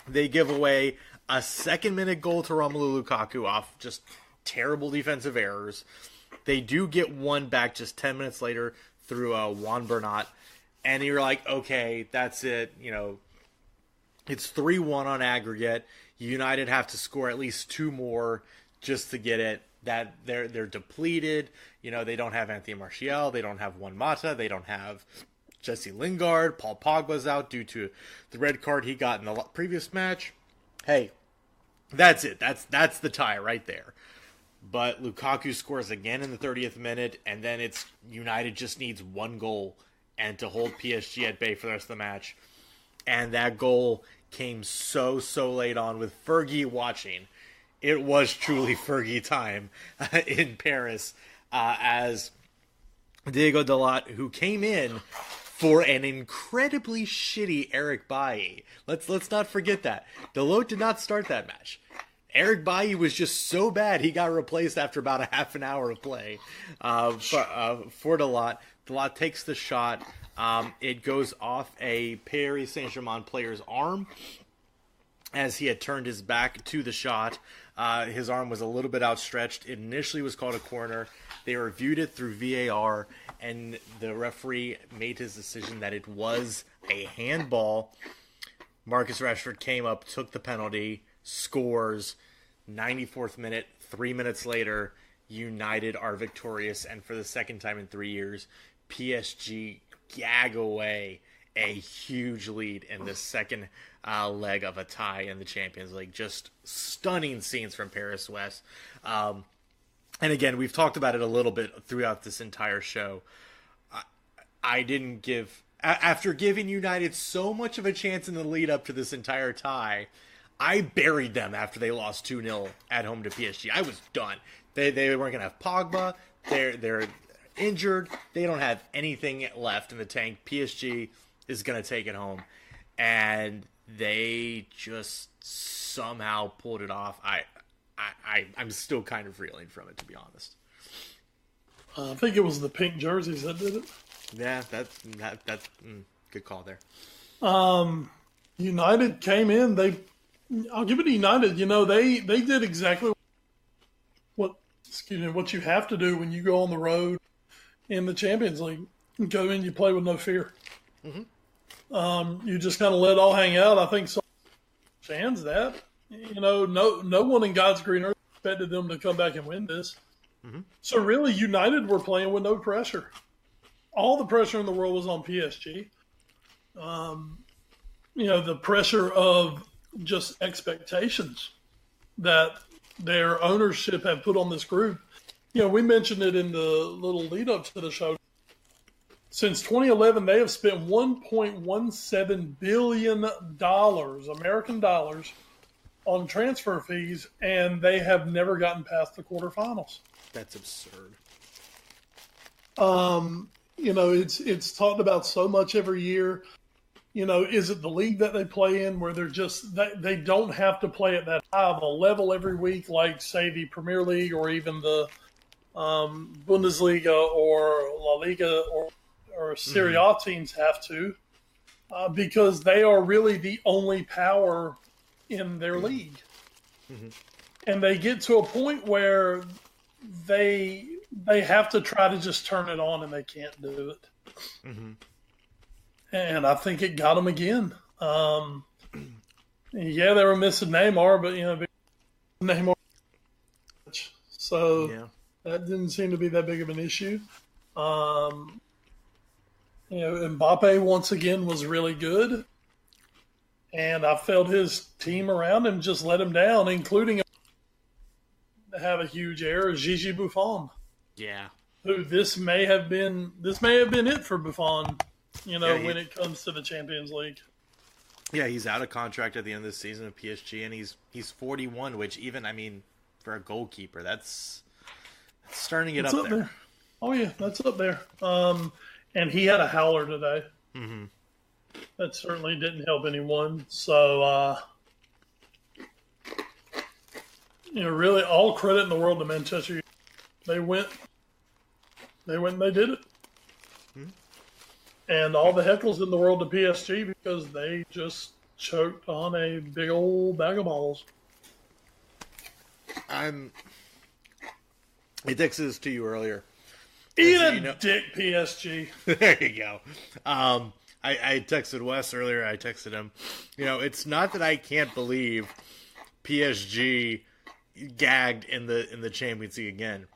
They give away a second-minute goal to Romelu Lukaku off just terrible defensive errors. They do get one back just 10 minutes later through Juan Bernat. And you're like, okay, that's it. It's 3-1 on aggregate. United have to score at least 2 more just to get it. That they're depleted. They don't have Anthony Martial. They don't have Juan Mata. They don't have Jesse Lingard. Paul Pogba's out due to the red card he got in the previous match. Hey, that's it. That's the tie right there. But Lukaku scores again in the 30th minute, and then it's United just needs one goal and to hold PSG at bay for the rest of the match. And that goal came so late on with Fergie watching. It was truly Fergie time in Paris as Diego Dalot, who came in for an incredibly shitty Eric Bailly. Let's not forget that. Dalot did not start that match. Eric Bailly was just so bad he got replaced after about a half an hour of play for Dalot. Dalot takes the shot. It goes off a Paris Saint-Germain player's arm as he had turned his back to the shot. His arm was a little bit outstretched. It initially was called a corner. They reviewed it through VAR, and the referee made his decision that it was a handball. Marcus Rashford came up, took the penalty, scores. 94th minute, 3 minutes later, United are victorious, and for the second time in 3 years, PSG gag away a huge lead in the second leg of a tie in the Champions League. Just stunning scenes from Paris West. And again, we've talked about it a little bit throughout this entire show. I didn't give... After giving United so much of a chance in the lead up to this entire tie, I buried them after they lost 2-0 at home to PSG. I was done. They weren't going to have Pogba. They're injured. They don't have anything left in the tank. PSG is going to take it home. And they just somehow pulled it off. I'm still kind of reeling from it, to be honest. I think it was the pink jerseys that did it. Yeah, that's good call there. United came in. I'll give it to United. They did exactly what you have to do when you go on the road in the Champions League. You go in, you play with no fear. Mm-hmm. You just kind of let it all hang out. I think so. Fans that no one in God's green earth expected them to come back and win this. Mm-hmm. So really, United were playing with no pressure. All the pressure in the world was on PSG. The pressure of just expectations that their ownership have put on this group. We mentioned it in the little lead up to the show. Since 2011, they have spent $1.17 billion, American dollars, on transfer fees, and they have never gotten past the quarterfinals. That's absurd. It's talked about so much every year. Is it the league that they play in where they don't have to play at that high of a level every week, like, say, the Premier League or even the Bundesliga or La Liga or Serie A teams have to, because they are really the only power in their league. Mm-hmm. And they get to a point where they have to try to just turn it on, and they can't do it. Mm-hmm. And I think it got them again. They were missing Neymar, but Neymar. So that didn't seem to be that big of an issue. Mbappe once again was really good, and I felt his team around him just let him down, including have a huge error, Gigi Buffon. Yeah, who this may have been it for Buffon. When it comes to the Champions League. Yeah, he's out of contract at the end of the season at PSG, and he's 41, which even, for a goalkeeper, that's starting to get up there. Oh, yeah, that's up there. And he had a howler today. Mm-hmm. That certainly didn't help anyone. So, really all credit in the world to Manchester United. They went and they did it. Mm-hmm. And all the heckles in the world to PSG because they just choked on a big old bag of balls. I texted this to you earlier. Eat a dick, PSG. There you go. I texted Wes earlier. I texted him. It's not that I can't believe PSG gagged in the Champions League again.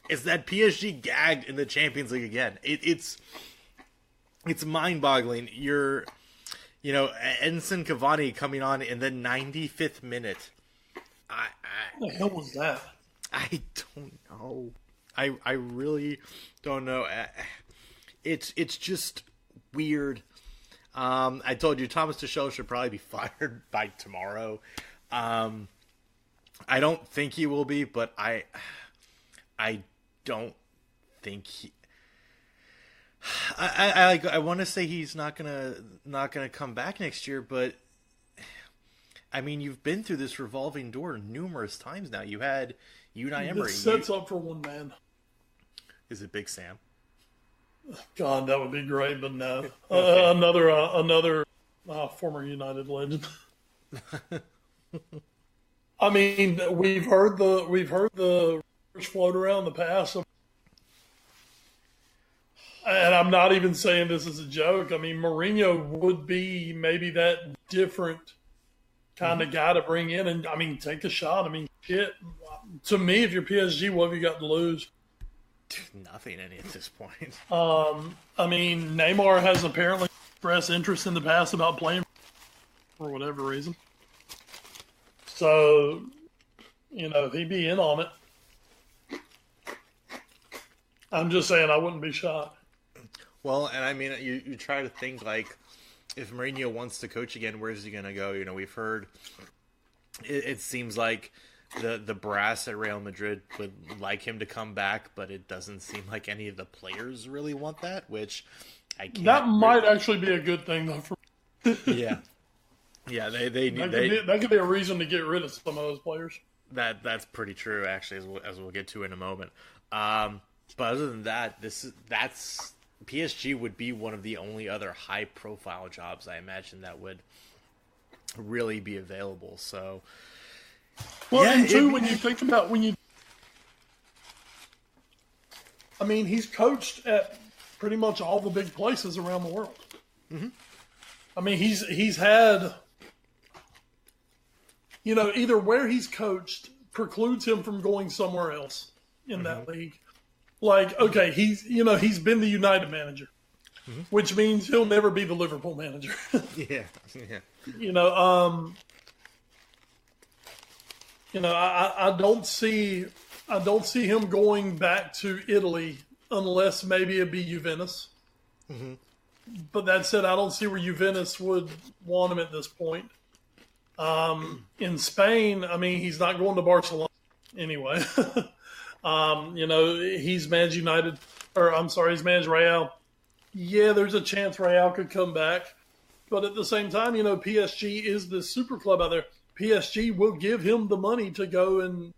It's that PSG gagged in the Champions League again. It's mind-boggling. Edinson Cavani coming on in the 95th minute. What the hell was that? I don't know. I really don't know. It's just weird. I told you Thomas Tuchel should probably be fired by tomorrow. I don't think he will be, but I don't think he. I want to say he's not gonna come back next year, but I mean, you've been through this revolving door numerous times now. You had Unai Emery. This sets up for one man. Is it Big Sam? God, that would be great, but no. Another former United legend. I mean, we've heard the rumors float around the past, and I'm not even saying this as a joke. I mean, Mourinho would be maybe that different kind of guy to bring in, and I mean, take a shot. I mean, shit. To me, if you're PSG, what have you got to lose? Nothing any at this point. I mean, Neymar has apparently expressed interest in the past about playing for whatever reason. So, if he'd be in on it, I'm just saying I wouldn't be shocked. Well, and I mean, you try to think, like, if Mourinho wants to coach again, where's he going to go? We've heard it seems like the brass at Real Madrid would like him to come back, but it doesn't seem like any of the players really want that, which I can't. That might actually be a good thing, though. Yeah. Yeah, that could be a reason to get rid of some of those players. That's pretty true, actually, as we'll get to in a moment. But other than that, that's PSG would be one of the only other high-profile jobs I imagine that would really be available. So, well, yeah, and two, when you think about I mean, he's coached at pretty much all the big places around the world. Mm-hmm. I mean, he's had, either where he's coached precludes him from going somewhere else in that league. Like, okay, he's been the United manager, which means he'll never be the Liverpool manager. Yeah. I don't see him going back to Italy unless maybe it'd be Juventus. Mm-hmm. But that said, I don't see where Juventus would want him at this point. In Spain, I mean, he's not going to Barcelona anyway. He's managed he's managed Real. Yeah, there's a chance Real could come back. But at the same time, PSG is the super club out there. PSG will give him the money to go and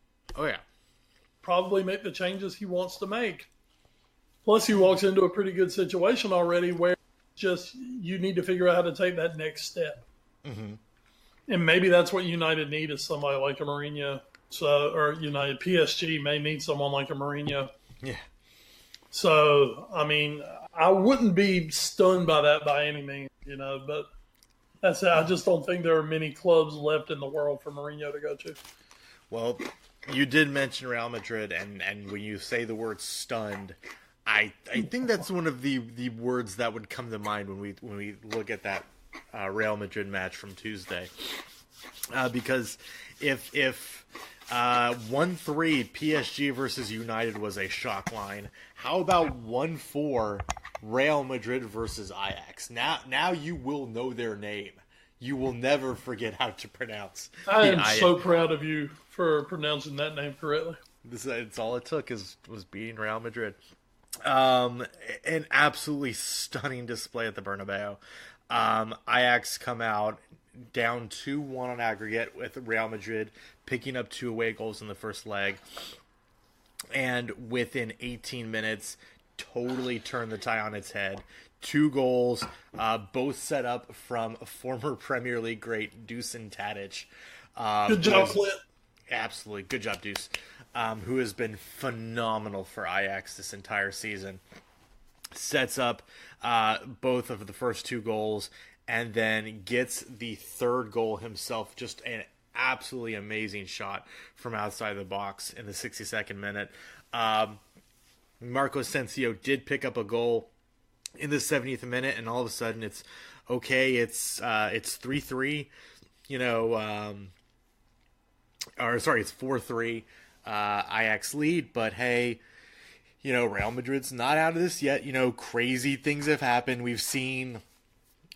probably make the changes he wants to make. Plus, he walks into a pretty good situation already where just you need to figure out how to take that next step. Mm-hmm. And maybe that's what United need is somebody like a Mourinho. Or United PSG may need someone like a Mourinho. Yeah. So, I mean, I wouldn't be stunned by that by any means, but that's it. I just don't think there are many clubs left in the world for Mourinho to go to. Well, you did mention Real Madrid, and when you say the word stunned, I think that's one of the words that would come to mind when we look at that Real Madrid match from Tuesday. Because if 1-3 PSG versus United was a shock line, how about 1-4 Real Madrid versus Ajax? Now you will know their name. You will never forget how to pronounce. I am so proud of you for pronouncing that name correctly. It's all it took was beating Real Madrid. An absolutely stunning display at the Bernabeu. Ajax come out down 2-1 on aggregate with Real Madrid picking up 2 away goals in the first leg. And within 18 minutes, totally turned the tie on its head. 2 goals, both set up from former Premier League great Dusan Tadic. Good job, Clint. Absolutely. Good job, Deuce. Who has been phenomenal for Ajax this entire season. Sets up both of the first 2 goals and then gets the third goal himself. Just an absolutely amazing shot from outside the box in the 62nd minute. Marco Asensio did pick up a goal in the 70th minute, and all of a sudden it's okay. It's 3-3. It's 4-3. Ajax lead, but hey, Real Madrid's not out of this yet. Crazy things have happened. We've seen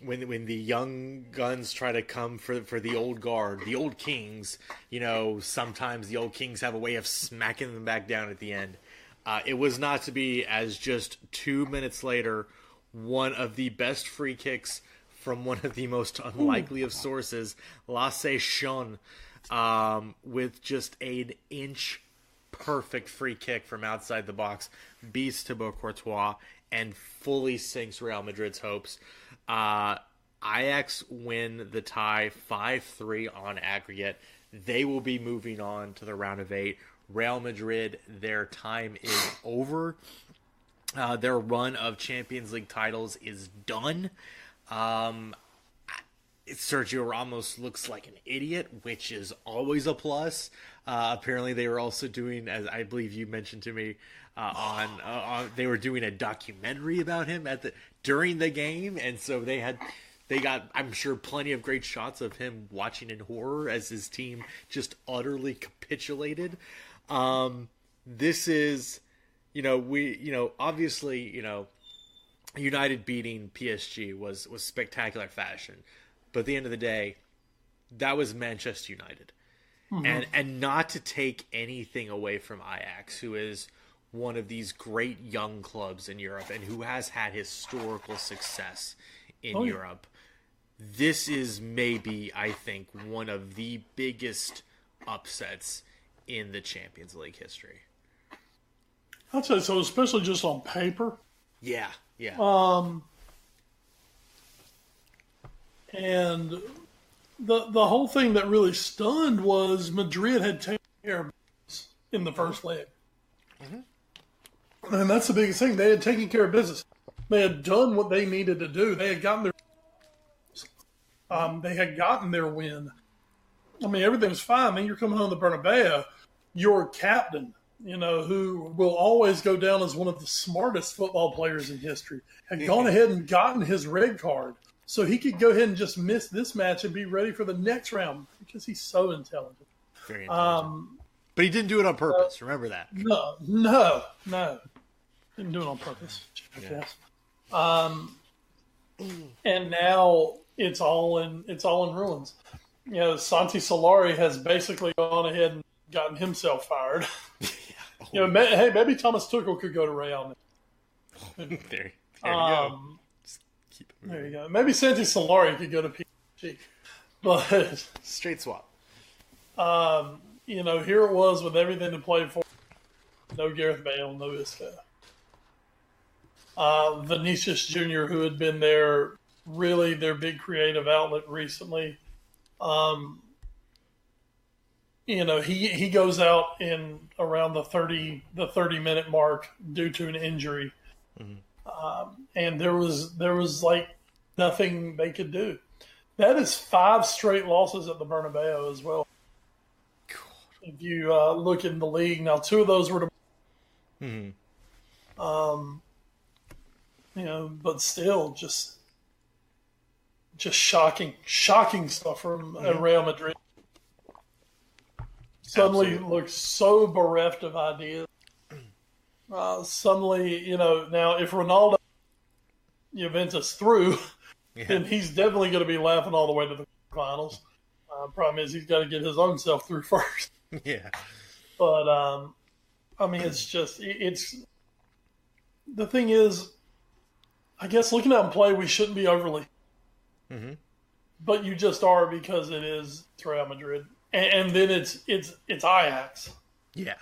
when the young guns try to come for the old guard, the old kings, sometimes the old kings have a way of smacking them back down at the end. It was not to be, as just 2 minutes later, one of the best free kicks from one of the most unlikely of sources, Lasse Schön, with just an inch perfect free kick from outside the box, beats Thibaut Courtois, and fully sinks Real Madrid's hopes. Ajax win the tie 5-3 on aggregate. They will be moving on to the round of 8. Real Madrid, their time is over. Their run of Champions League titles is done. Sergio Ramos looks like an idiot, which is always a plus. Apparently, they were also doing, as I believe you mentioned to me, they were doing a documentary about him during the game, and so they got, I'm sure, plenty of great shots of him watching in horror as his team just utterly capitulated. This is, obviously, United beating PSG was spectacular fashion, but at the end of the day, that was Manchester United. Mm-hmm. And not to take anything away from Ajax, who is one of these great young clubs in Europe and who has had historical success in Europe. This is maybe, I think, one of the biggest upsets in the Champions League history. I'd say so, especially just on paper. Yeah. And the whole thing that really stunned was Madrid had taken care of business in the first leg. Mm-hmm. And that's the biggest thing. They had taken care of business. They had done what they needed to do. They had gotten their win. I mean, everything was fine. Then you're coming home to Bernabeu. Your captain, who will always go down as one of the smartest football players in history, had gone ahead and gotten his red card. So he could go ahead and just miss this match and be ready for the next round because he's so intelligent. Very intelligent. But he didn't do it on purpose. Remember that. No. Didn't do it on purpose. Yeah. And now it's all in ruins. Santi Solari has basically gone ahead and gotten himself fired. Maybe Thomas Tuchel could go to Real. There you go. There you go. Maybe Santi Solari could go to PSG. But straight swap. Here it was with everything to play for. No Gareth Bale, no Isco. Vinicius Jr., who had been really their big creative outlet recently. He goes out in around the 30-minute mark due to an injury. Mm-hmm. And there was like nothing they could do. That is 5 straight losses at the Bernabeu as well. God. If you look in the league now, 2 of those were to. Mm-hmm. But still, just shocking stuff from Real Madrid. Suddenly looks so bereft of ideas. Suddenly, now if Ronaldo Juventus through, then he's definitely going to be laughing all the way to the finals. Problem is he's got to get his own self through first. Yeah. But, it's the thing is, I guess looking at him play, we shouldn't be overly. Mm-hmm. But you just are because it's Real Madrid. And then it's Ajax. Yeah.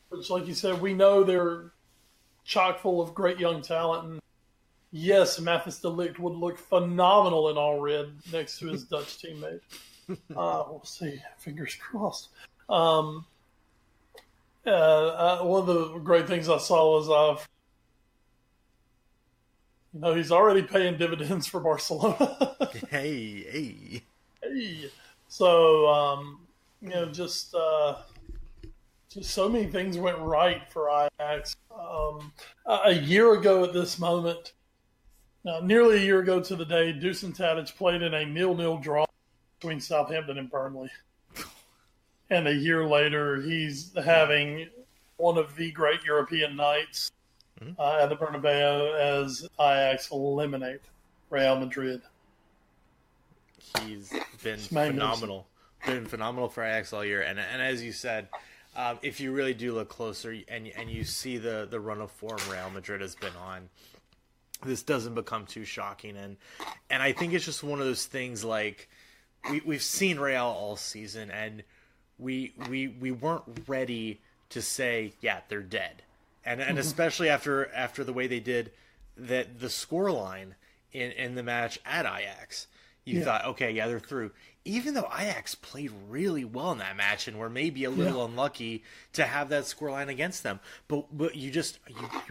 Which, like you said, we know they're chock full of great young talent. And yes, Mathis de Ligt would look phenomenal in all red next to his Dutch teammate. We'll see. Fingers crossed. One of the great things I saw was, he's already paying dividends for Barcelona. Hey. So, just so many things went right for Ajax. A year ago at this moment, nearly a year ago to the day, Dusan Tadic played in a 0-0 draw between Southampton and Burnley. And a year later, he's having one of the great European nights at the Bernabeu as Ajax eliminate Real Madrid. He's been phenomenal. Been phenomenal for Ajax all year. And as you said, if you really do look closer and you see the run of form Real Madrid has been on, this doesn't become too shocking. And I think it's just one of those things like we've seen Real all season, and we weren't ready to say, yeah, they're dead. And especially after the way they did the scoreline in the match at Ajax, you thought, okay, yeah, they're through. Even though Ajax played really well in that match and were maybe a little unlucky to have that scoreline against them, but you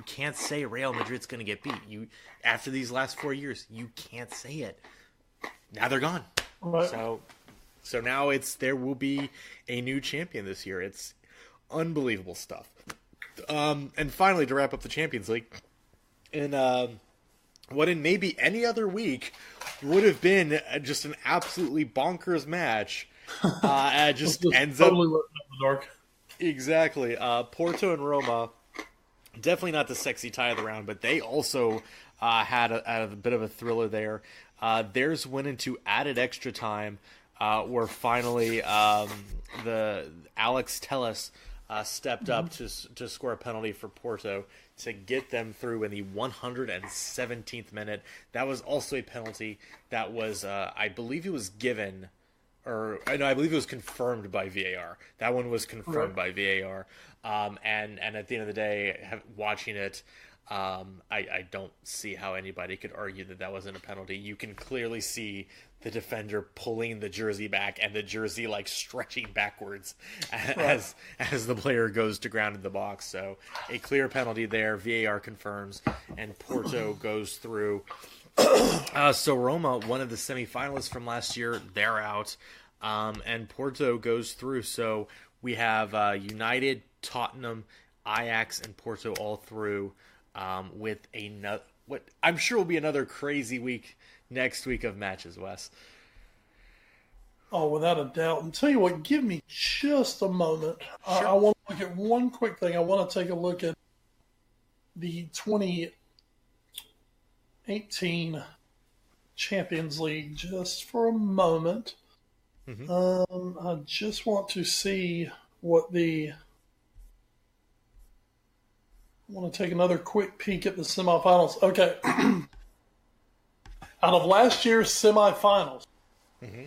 can't say Real Madrid's going to get beat. After these last 4 years, you can't say it. Now they're gone. Right. So now there will be a new champion this year. It's unbelievable stuff. And finally, to wrap up the Champions League, in what in maybe any other week would have been just an absolutely bonkers match, just ends totally up in the dark. Exactly. Porto and Roma, definitely not the sexy tie of the round, but they also had a bit of a thriller there. Theirs went into added extra time, where finally the Alex Telles stepped up to score a penalty for Porto to get them through in the 117th minute. That was also a penalty that was, I believe it was given, I believe it was confirmed by VAR. That one was confirmed by VAR. And at the end of the day, watching it, I don't see how anybody could argue that wasn't a penalty. You can clearly see the defender pulling the jersey back and the jersey like stretching backwards as the player goes to ground in the box. So a clear penalty there. VAR confirms, and Porto goes through. So Roma, one of the semifinalists from last year, they're out, and Porto goes through. So we have United, Tottenham, Ajax, and Porto all through, with what I'm sure will be another crazy week next week of matches, Wes. Oh, without a doubt. And tell you what, give me just a moment. Sure. I want to look at one quick thing. I want to take a look at the 2018 Champions League just for a moment. I just want to see what I want to take another quick peek at the semifinals. Okay. Out of last year's semifinals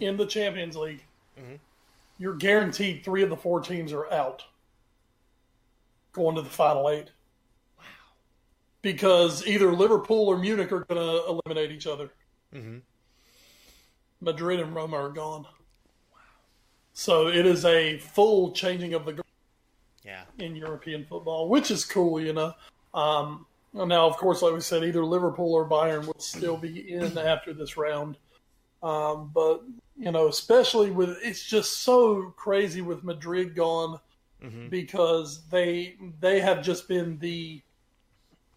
in the Champions League, you're guaranteed 3 of the 4 teams are out going to the final 8. Wow. Because either Liverpool or Munich are going to eliminate each other. Madrid and Roma are gone. Wow. So it is a full changing of the guard in European football, which is cool, you know. Now, of course, like we said, either Liverpool or Bayern will still be in after this round. But, you know, especially it's just so crazy with Madrid gone because they have just been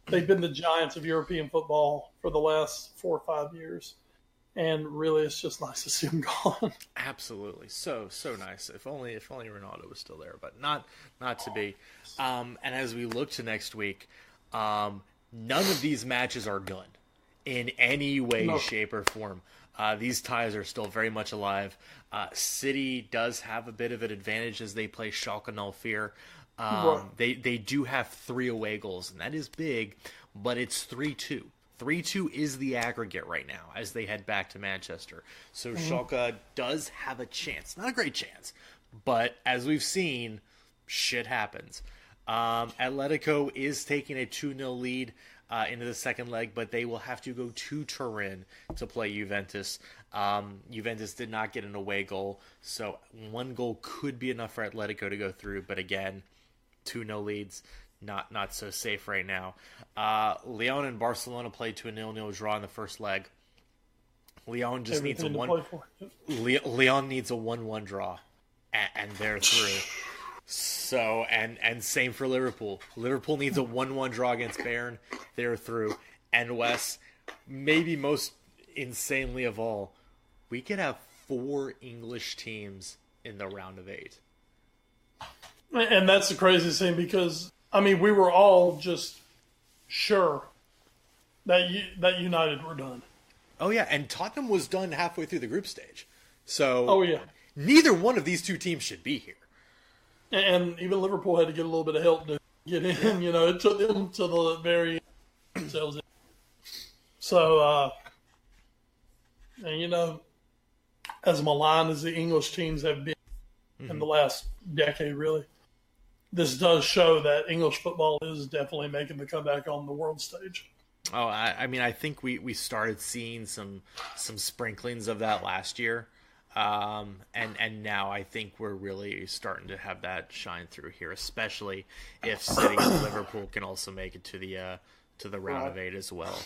they've been the giants of European football for the last 4 or 5 years. And really, it's just nice to see them gone. Absolutely, so nice. If only Ronaldo was still there, but not to be. And as we look to next week, none of these matches are done in any way, shape, or form. These ties are still very much alive. City does have a bit of an advantage as they play Schalke 04. They do have 3 away goals, and that is big, but it's 3-2. 3-2 is the aggregate right now as they head back to Manchester. So Schalke does have a chance. Not a great chance, but as we've seen, shit happens. Atletico is taking a 2-0 lead into the second leg, but they will have to go to Turin to play Juventus. Juventus did not get an away goal, so 1 goal could be enough for Atletico to go through, but again, 2-0 leads. Not so safe right now. Lyon and Barcelona played to a 0-0 draw in the first leg. Lyon just needs a 1-1 draw. and they're through. So, and same for Liverpool. Liverpool needs a 1-1 draw against Bayern. They're through. And Wes, maybe most insanely of all, we could have 4 English teams in the round of 8. And that's the craziest thing because, I mean, we were all just sure that United were done. Oh, yeah, and Tottenham was done halfway through the group stage. So, oh, yeah. Neither one of these 2 teams should be here. And even Liverpool had to get a little bit of help to get in. You know, it took them to the very end. So, and you know, as maligned as the English teams have been in the last decade, really, this does show that English football is definitely making the comeback on the world stage. Oh, I mean, I think we started seeing some sprinklings of that last year. And now I think we're really starting to have that shine through here, especially if City and Liverpool can also make it to the round of 8 as well.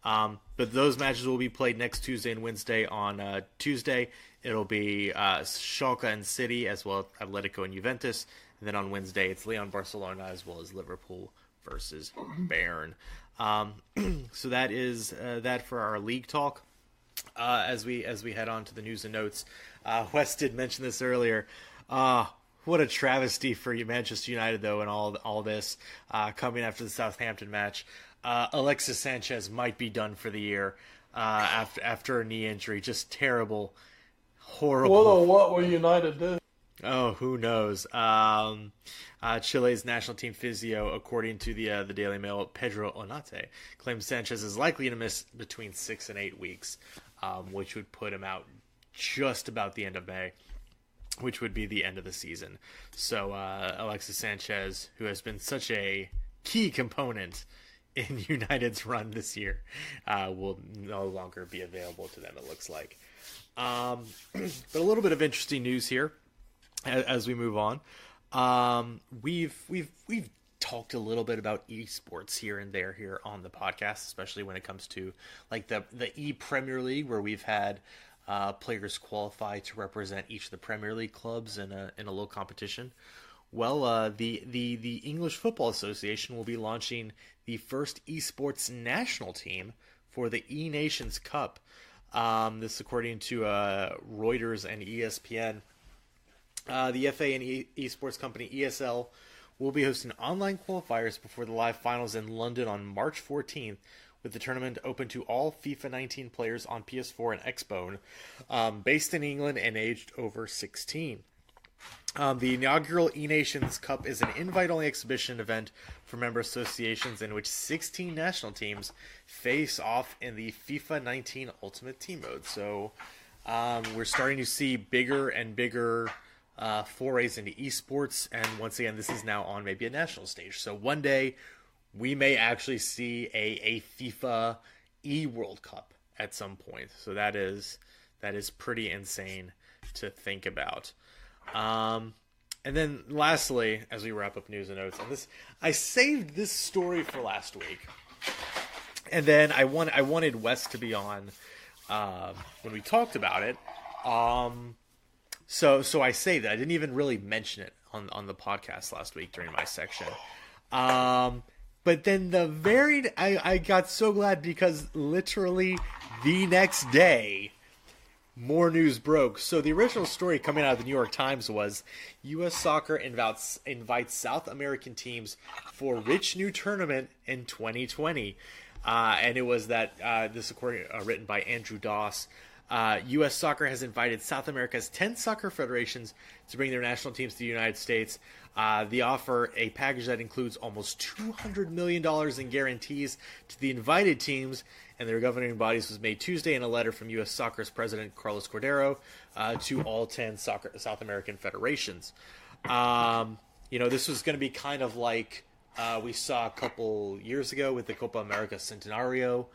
But those matches will be played next Tuesday and Wednesday. On Tuesday, it'll be Schalke and City, as well as Atletico and Juventus. And then on Wednesday, it's Lyon Barcelona, as well as Liverpool versus Bayern. So that is that for our league talk. As we head on to the news and notes, Wes did mention this earlier. What a travesty for Manchester United, though, and all this coming after the Southampton match. Alexis Sanchez might be done for the year after a knee injury. Just terrible, horrible. What will United do? Oh, who knows? Chile's national team physio, according to the Daily Mail, Pedro Onate, claims Sanchez is likely to miss between 6 and 8 weeks, which would put him out just about the end of May, which would be the end of the season. So Alexis Sanchez, who has been such a key component in United's run this year, will no longer be available to them, it looks like. But a little bit of interesting news here as we move on. We've talked a little bit about esports here and there here on the podcast, especially when it comes to like the Premier League, where we've had players qualify to represent each of the Premier League clubs in a local competition. Well, the English Football Association will be launching the first esports national team for the E-Nations Cup. This according to Reuters and ESPN. The FA and esports company ESL will be hosting online qualifiers before the live finals in London on March 14th, with the tournament open to all FIFA 19 players on PS4 and Xbone, based in England and aged over 16. The inaugural E-Nations Cup is an invite-only exhibition event for member associations in which 16 national teams face off in the FIFA 19 Ultimate Team mode. So we're starting to see bigger and bigger forays into esports, and once again, this is now on maybe a national stage. So one day, we may actually see a FIFA World Cup at some point. So that is pretty insane to think about. And then lastly, as we wrap up news and notes, and this, I saved this story for last week, and then I wanted Wes to be on when we talked about it. So I saved it. I didn't even really mention it on the podcast last week during my section. But then I got so glad because literally the next day, more news broke. So the original story coming out of the New York Times was U.S. Soccer invites South American teams for rich new tournament in 2020. And it was that, this according written by Andrew Doss. U.S. Soccer has invited South America's 10 soccer federations to bring their national teams to the United States. They offer a package that includes almost $200 million in guarantees to the invited teams, and their governing bodies was made Tuesday in a letter from U.S. Soccer's president, Carlos Cordero, to all 10 South American federations. This was going to be kind of like we saw a couple years ago with the Copa America Centenario,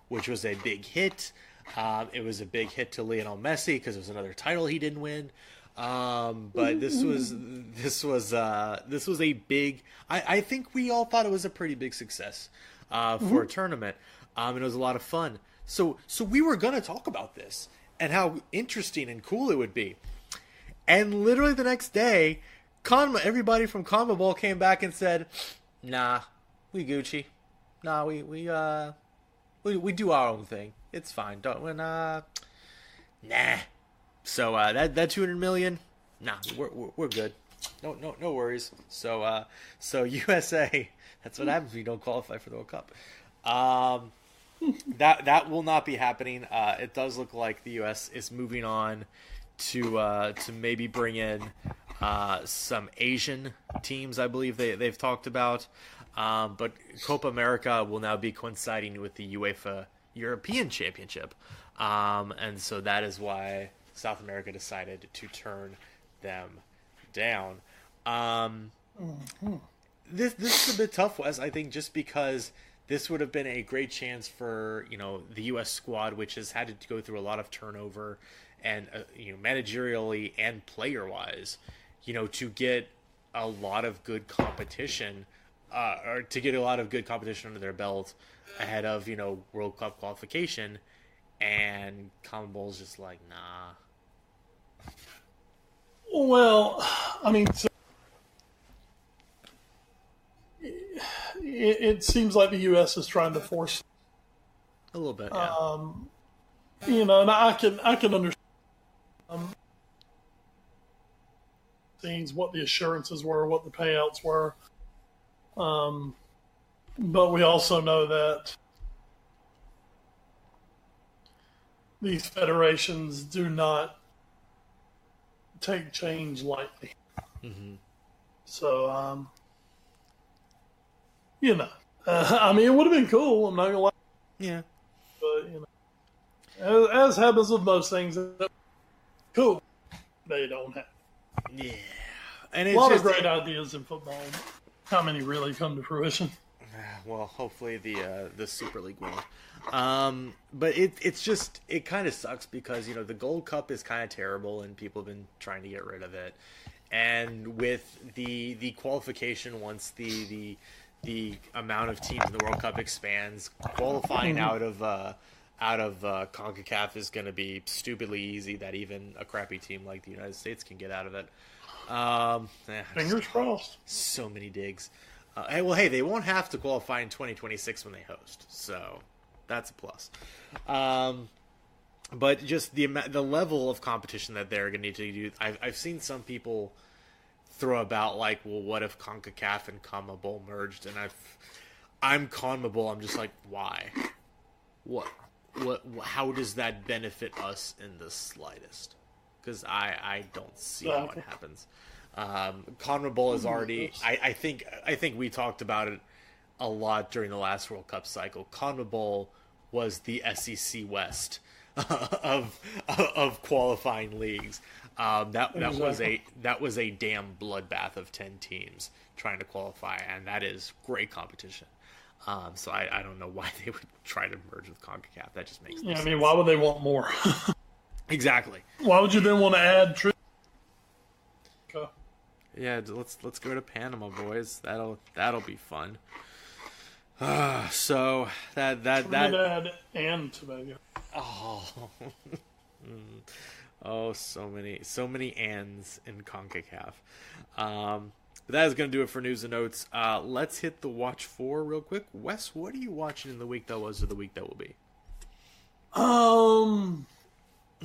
which was a big hit. It was a big hit to Lionel Messi because it was another title he didn't win. But this was a big. I think we all thought it was a pretty big success for a tournament, and it was a lot of fun. So we were gonna talk about this and how interesting and cool it would be. And literally the next day, everybody from CONMEBOL came back and said, "Nah, we Gucci. Nah, we do our own thing. It's fine. Don't nah." So that 200 million, nah, we're good. No worries. So USA, that's what happens when you don't qualify for the World Cup. That will not be happening. It does look like the US is moving on to maybe bring in some Asian teams. I believe they've talked about. But Copa America will now be coinciding with the UEFA European Championship. And so that is why South America decided to turn them down. This is a bit tough, Wes, I think, just because this would have been a great chance for, the U.S. squad, which has had to go through a lot of turnover and, managerially and player-wise, to get a lot of good competition, or to get a lot of good competition under their belt ahead of, World Cup qualification. And CONMEBOL's just like, nah. Well, I mean, it seems like the U.S. is trying to force a little bit, yeah. And I can understand things, what the assurances were, what the payouts were. But we also know that these federations do not take change lightly. Mm-hmm. So, I mean, it would have been cool. I'm not gonna lie. Yeah. But as happens with most things, cool. They don't have. Yeah. And it's a lot of great ideas in football. How many really come to fruition? Well, hopefully the Super League will. But it kind of sucks because the Gold Cup is kind of terrible and people have been trying to get rid of it. And with the qualification, once the amount of teams in the World Cup expands, qualifying out of CONCACAF is going to be stupidly easy. That even a crappy team like the United States can get out of it. Fingers crossed. So many digs. Hey, they won't have to qualify in 2026 when they host, so that's a plus. But just the level of competition that they're going to need to do. I've seen some people throw about like, well, what if CONCACAF and CONMEBOL merged? And I'm CONMEBOL. I'm just like, why? What? How does that benefit us in the slightest? Because I don't see how it happens. CONMEBOL is already. I think we talked about it a lot during the last World Cup cycle. CONMEBOL was the SEC West of qualifying leagues. That was a damn bloodbath of 10 teams trying to qualify, and that is great competition. So I don't know why they would try to merge with CONCACAF. That just makes no sense. I mean, why would they want more? Exactly. Why would you then want to add? Yeah, let's go to Panama, boys. That'll be fun. So that and Tobago. Oh, so many ands in CONCACAF. But that is going to do it for news and notes. Let's hit the watch for real quick. Wes, what are you watching in the week that was or the week that will be? What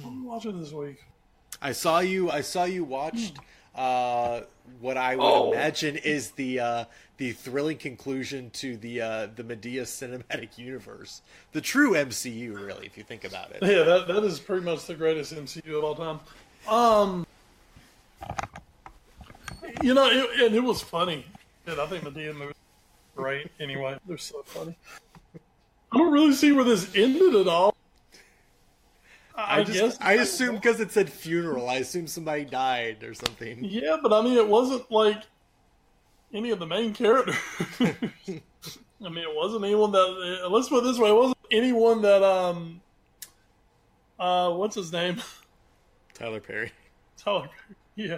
am I watching this week? I saw you watched what I would imagine is the thrilling conclusion to the Medea cinematic universe, the true MCU, really, if you think about it. Yeah, that is pretty much the greatest MCU of all time. It was funny. I think Medea movies are great. Anyway, they're so funny. I don't really see where this ended at all. I assumed because it said funeral, I assumed somebody died or something. Yeah, but I mean, it wasn't like any of the main characters. I mean, it wasn't anyone that. Let's put it this way: it wasn't anyone that. What's his name? Tyler Perry. Tyler Perry. Yeah,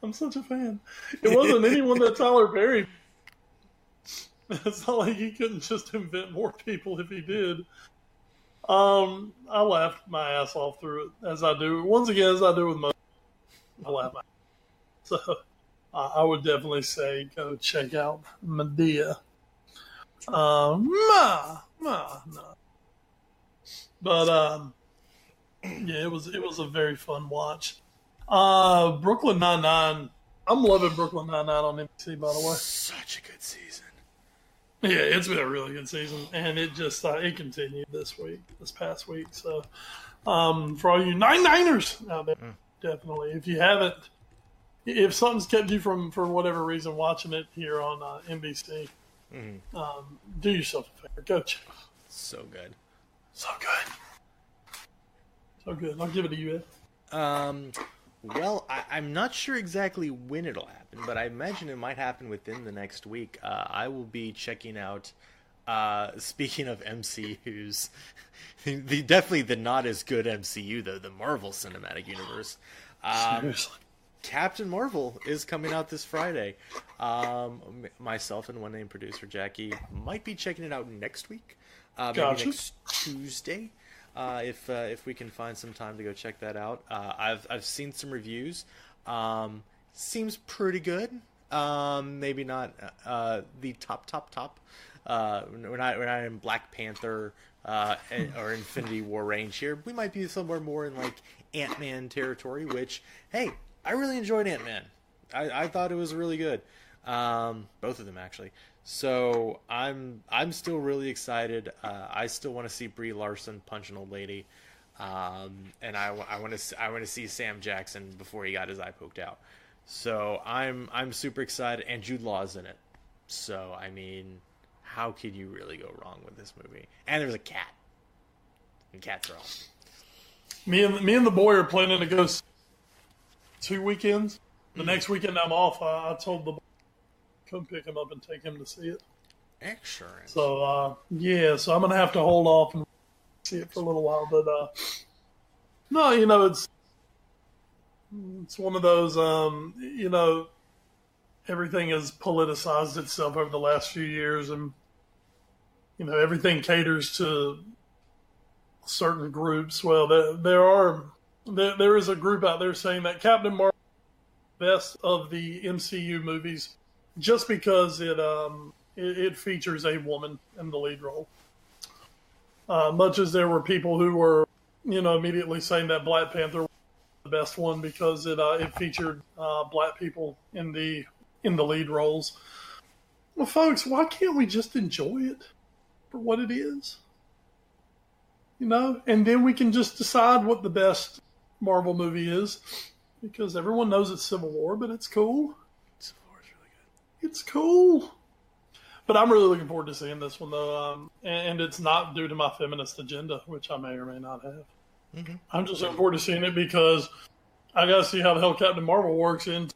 I'm such a fan. It wasn't anyone that Tyler Perry. It's not like he couldn't just invent more people if he did. I laughed my ass off through it, as I do. Once again, as I do with most. I'll laugh. So I would definitely say go check out Medea. No. But yeah, it was a very fun watch. Brooklyn Nine-Nine. I'm loving Brooklyn Nine-Nine on NBC, by the way. Such a good season. Yeah, it's been a really good season, and it just it continued this past week. So, for all you Nine-Niners out there, definitely, if something's kept you from, for whatever reason, watching it here on NBC, do yourself a favor, go check. So good. So good. I'll give it to you, Ed. Well, I'm not sure exactly when it'll happen, but I imagine it might happen within the next week. I will be checking out, speaking of MCUs, definitely the not as good MCU, though, the Marvel Cinematic Universe. Seriously. Captain Marvel is coming out this Friday. Myself and one-name producer Jackie might be checking it out next week, maybe next Tuesday. If we can find some time to go check that out. I've seen some reviews. Seems pretty good. Maybe not the top. We're not in Black Panther or Infinity War range here. We might be somewhere more in like Ant-Man territory, which, hey, I really enjoyed Ant-Man. I thought it was really good. Both of them actually. So I'm still really excited. I still want to see Brie Larson punch an old lady, and I want to see Sam Jackson before he got his eye poked out. So I'm super excited, and Jude Law's in it. So I mean, how could you really go wrong with this movie? And there's a cat, and cats are awesome. Me and the boy are planning to go 2 weekends. The next weekend I'm off. I told the boy come pick him up and take him to see it. Excellent. So so I'm gonna have to hold off and see it for a little while. But no, it's one of those. Everything has politicized itself over the last few years, and everything caters to certain groups. Well, there is a group out there saying that Captain Marvel is the best of the MCU movies, just because it features a woman in the lead role. Much as there were people who were, immediately saying that Black Panther was the best one because it featured black people in the lead roles. Well, folks, why can't we just enjoy it for what it is? And then we can just decide what the best Marvel movie is, because everyone knows it's Civil War, but it's cool. It's cool. But I'm really looking forward to seeing this one, though. And it's not due to my feminist agenda, which I may or may not have. Mm-hmm. I'm just looking forward to seeing it because I got to see how the hell Captain Marvel works in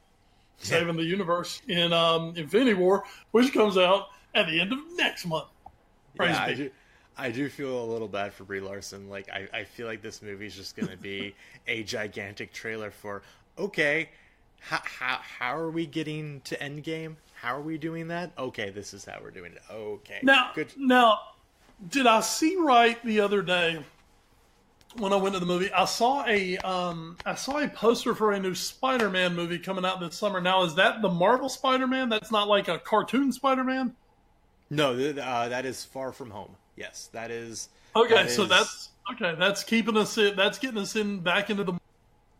saving the universe in Infinity War, which comes out at the end of next month. Yeah, I do feel a little bad for Brie Larson. Like, I feel like this movie is just going to be a gigantic trailer for, okay, how are we getting to Endgame? How are we doing that? Okay, this is how we're doing it. Okay. Now, did I see right the other day when I went to the movie? I saw a poster for a new Spider-Man movie coming out this summer. Now, is that the Marvel Spider-Man? That's not like a cartoon Spider-Man? No, that is Far From Home. Yes, that is. Okay, that's keeping us in. That's getting us back into the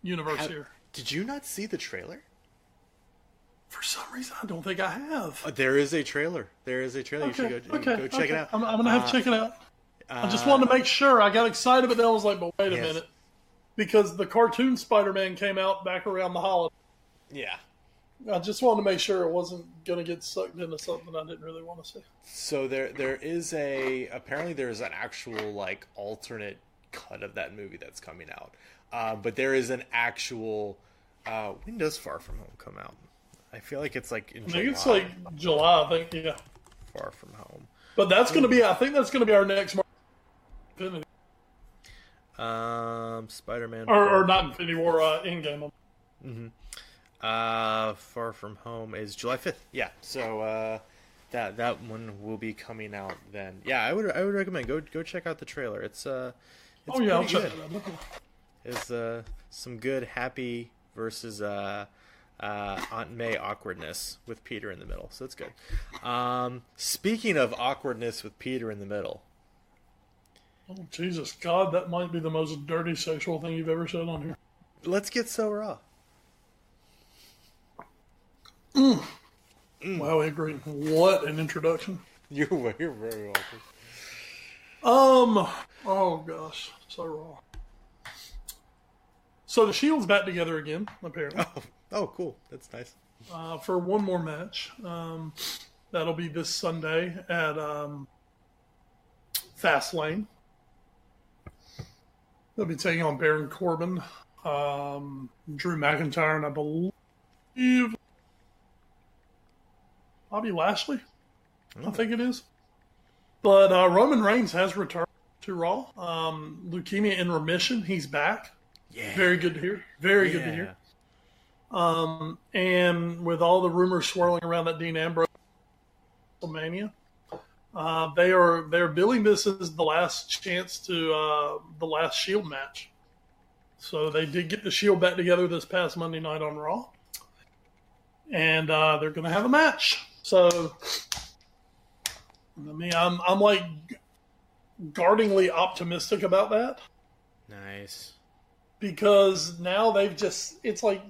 universe here. Did you not see the trailer? For some reason, I don't think I have. There is a trailer. You should go check it out. I'm going to have to check it out. I just wanted to make sure. I got excited, but then I was like, but wait a minute. Because the cartoon Spider-Man came out back around the holiday. Yeah. I just wanted to make sure it wasn't going to get sucked into something I didn't really want to see. So there is apparently there's an actual like alternate cut of that movie that's coming out. But there is an actual, when does Far From Home come out? I feel like it's like in July. I think it's like July, I think, yeah. Far From Home. But I think that's going to be our next Infinity. Spider-Man. Or not Infinity War, Endgame. Mm-hmm. Far From Home is July 5th. Yeah, so that one will be coming out then. Yeah, I would recommend go check out the trailer. It's I'll check it out. It's some good happy versus Aunt May awkwardness with Peter in the middle. So that's good. Speaking of awkwardness with Peter in the middle. Oh, Jesus, God, that might be the most dirty sexual thing you've ever said on here. Let's get So Raw. Wow, I agree. What an introduction. You're very welcome. Oh gosh, So Raw. So the Shield's back together again, apparently. Oh, cool. That's nice. For one more match. That'll be this Sunday at Fastlane. They'll be taking on Baron Corbin, Drew McIntyre, and I believe Bobby Lashley. I think it is. But Roman Reigns has returned to Raw. Leukemia in remission. He's back. Yeah. Very good to hear. Very good to hear. And with all the rumors swirling around that Dean Ambrose WrestleMania, they're billing this as the last chance to the last Shield match. So they did get the Shield back together this past Monday night on Raw, and they're going to have a match. So, I mean, I'm like guardingly optimistic about that. Nice. Because now they've just, it's like,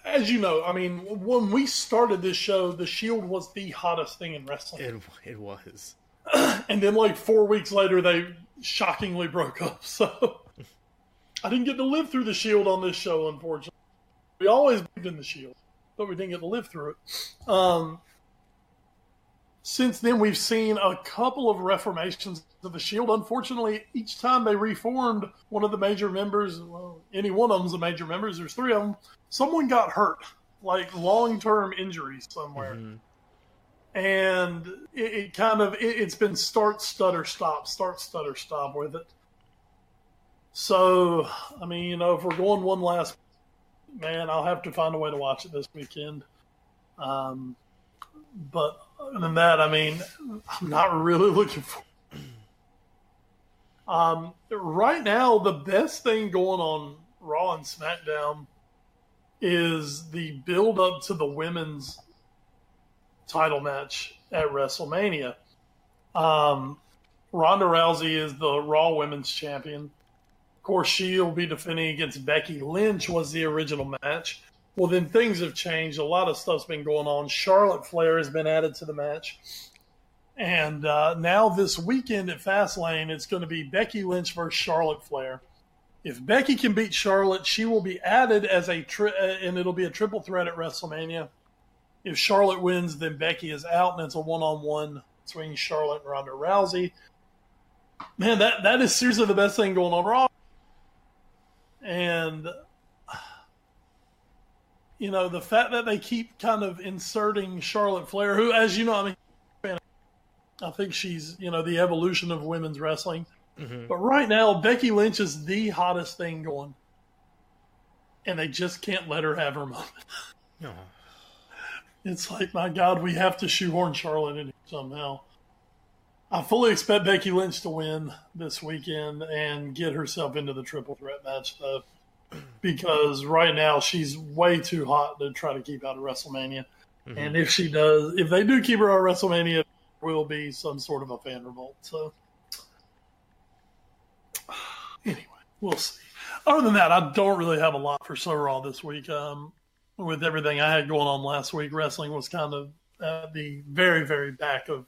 as you know, I mean, when we started this show, the Shield was the hottest thing in wrestling. It was. And then like 4 weeks later, they shockingly broke up. So I didn't get to live through the Shield on this show, unfortunately. We always believed in the Shield, but we didn't get to live through it. Since then, we've seen a couple of reformations of the Shield. Unfortunately, each time they reformed, one of the major members, well, any one of them's the major members, there's three of them, someone got hurt, like long-term injuries somewhere. Mm-hmm. And it's been start, stutter, stop with it. So, I mean, if we're going one last, man, I'll have to find a way to watch it this weekend. But other than that, I mean, I'm not really looking for. Right now, the best thing going on Raw and SmackDown is the build-up to the women's title match at WrestleMania. Ronda Rousey is the Raw Women's Champion. Of course, she'll be defending against Becky Lynch, was the original match. Well, then things have changed. A lot of stuff's been going on. Charlotte Flair has been added to the match. And now this weekend at Fastlane, it's going to be Becky Lynch versus Charlotte Flair. If Becky can beat Charlotte, she will be added as and it'll be a triple threat at WrestleMania. If Charlotte wins, then Becky is out, and it's a one-on-one between Charlotte and Ronda Rousey. Man, that is seriously the best thing going on Raw. And you know, the fact that they keep kind of inserting Charlotte Flair, who, as you know, I mean, I think she's, you know, the evolution of women's wrestling. Mm-hmm. But right now, Becky Lynch is the hottest thing going. And they just can't let her have her moment. No. It's like, my God, we have to shoehorn Charlotte in here somehow. I fully expect Becky Lynch to win this weekend and get herself into the triple threat match, though. Because right now she's way too hot to try to keep out of WrestleMania. Mm-hmm. And if they do keep her out of WrestleMania, there will be some sort of a fan revolt. So, anyway, we'll see. Other than that, I don't really have a lot for So Raw this week. With everything I had going on last week, wrestling was kind of at the very, very back of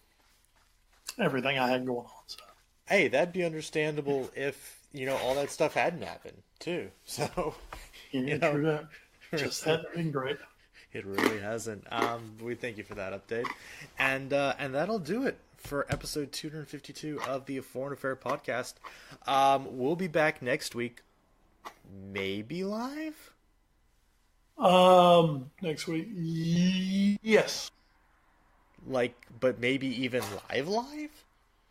everything I had going on. So. Hey, that'd be understandable if, you know, all that stuff hadn't happened, too. So, you know, true that. Just hadn't been great. It really hasn't. We thank you for that update. And that'll do it for episode 252 of the Foreign Affair podcast. We'll be back next week. Maybe live? Next week. Yes. Like, but maybe even live?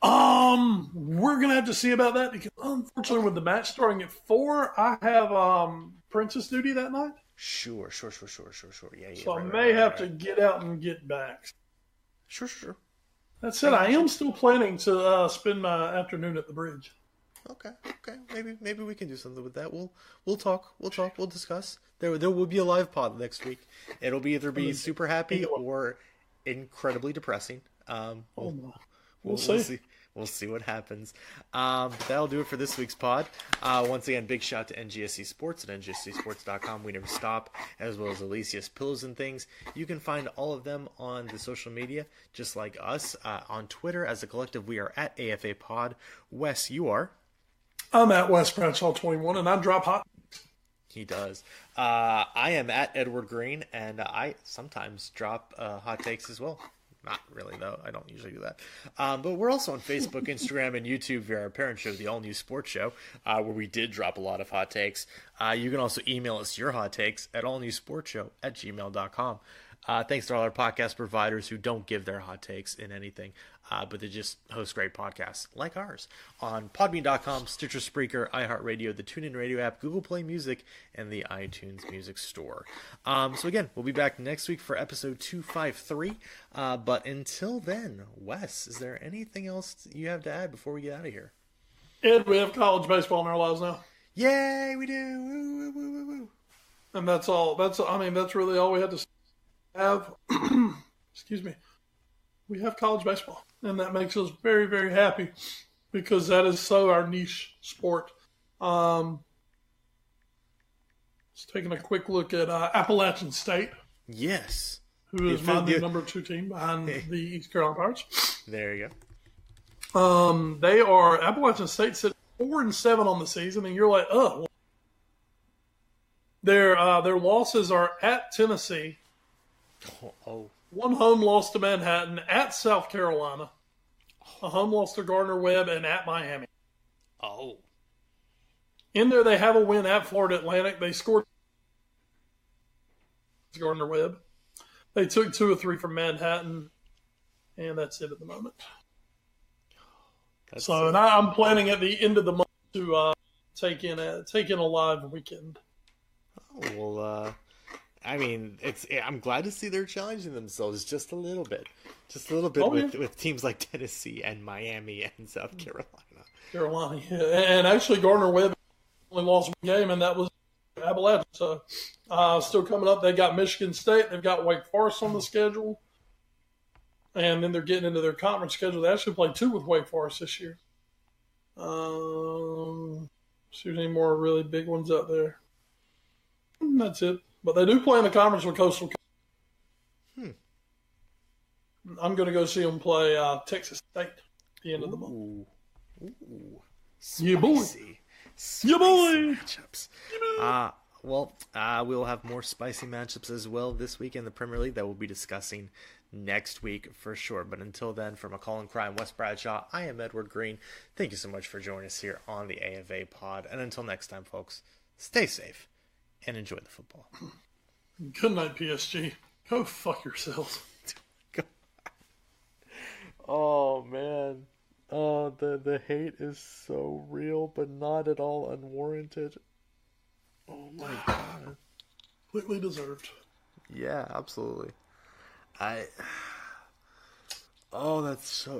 We're gonna have to see about that because unfortunately, with the match starting at 4, I have Princess duty that night. Sure. Yeah. So I may have to get out and get back. Sure. That said, I am still planning to spend my afternoon at the bridge. Okay. Maybe we can do something with that. We'll talk. We'll discuss. There will be a live pod next week. It'll be either be super happy or incredibly depressing. We'll see. We'll see what happens. But that'll do it for this week's pod. Once again, big shout to NGSC Sports at ngscsports.com. We never stop, as well as Alicia's Pillows and Things. You can find all of them on the social media, just like us. On Twitter, as a collective, we are at AFA Pod. Wes, you are? I'm at Wes Bradshaw 21, and I drop hot. He does. I am at Edward Green, and I sometimes drop hot takes as well. Not really, though. I don't usually do that. But we're also on Facebook, Instagram, and YouTube via our parent show, The All New Sports Show, where we did drop a lot of hot takes. You can also email us your hot takes at allnewsportshow@gmail.com. Thanks to all our podcast providers who don't give their hot takes in anything, but they just host great podcasts like ours on Podbean.com, Stitcher, Spreaker, iHeartRadio, the TuneIn Radio app, Google Play Music, and the iTunes Music Store. So again, we'll be back next week for episode 253. But until then, Wes, is there anything else you have to add before we get out of here? Ed, we have college baseball in our lives now. Yay, we do! Woo, woo, woo, woo, woo. And that's all. That's really all we had to have. Excuse me. We have college baseball, and that makes us very, very happy because that is so our niche sport. Just taking a quick look at Appalachian State. Yes. Who is my new number 2 team behind the East Carolina Pirates. There you go. They are Appalachian State sitting 4-7 on the season, and you're like, oh. Their losses are at Tennessee. Oh. One home loss to Manhattan, at South Carolina, a home loss to Gardner-Webb, and at Miami. Oh. In there, they have a win at Florida Atlantic. They scored Gardner-Webb. They took 2 or 3 from Manhattan, and that's it at the moment. And I'm planning at the end of the month to take in a live weekend. Oh, well, I mean, I'm glad to see they're challenging themselves just a little bit. With teams like Tennessee and Miami and South Carolina. Yeah. And actually Gardner-Webb only lost one game, and that was Appalachia. So still coming up, they got Michigan State. They've got Wake Forest on the schedule. And then they're getting into their conference schedule. They actually played 2 with Wake Forest this year. See if any more really big ones out there. And that's it. But they do play in the conference with Coastal. I'm going to go see them play Texas State at the end of the month. Ooh. Yeah, boy. Yeah, boy. Matchups. We'll have more spicy matchups as well this week in the Premier League that we'll be discussing next week for sure. But until then, for McCall & Cry and Wes Bradshaw, I am Edward Green. Thank you so much for joining us here on the AFA Pod. And until next time, folks, stay safe and enjoy the football. Good night, PSG. Go fuck yourselves. Oh, man. Oh, the hate is so real, but not at all unwarranted. Oh, my God. Completely deserved. Yeah, absolutely.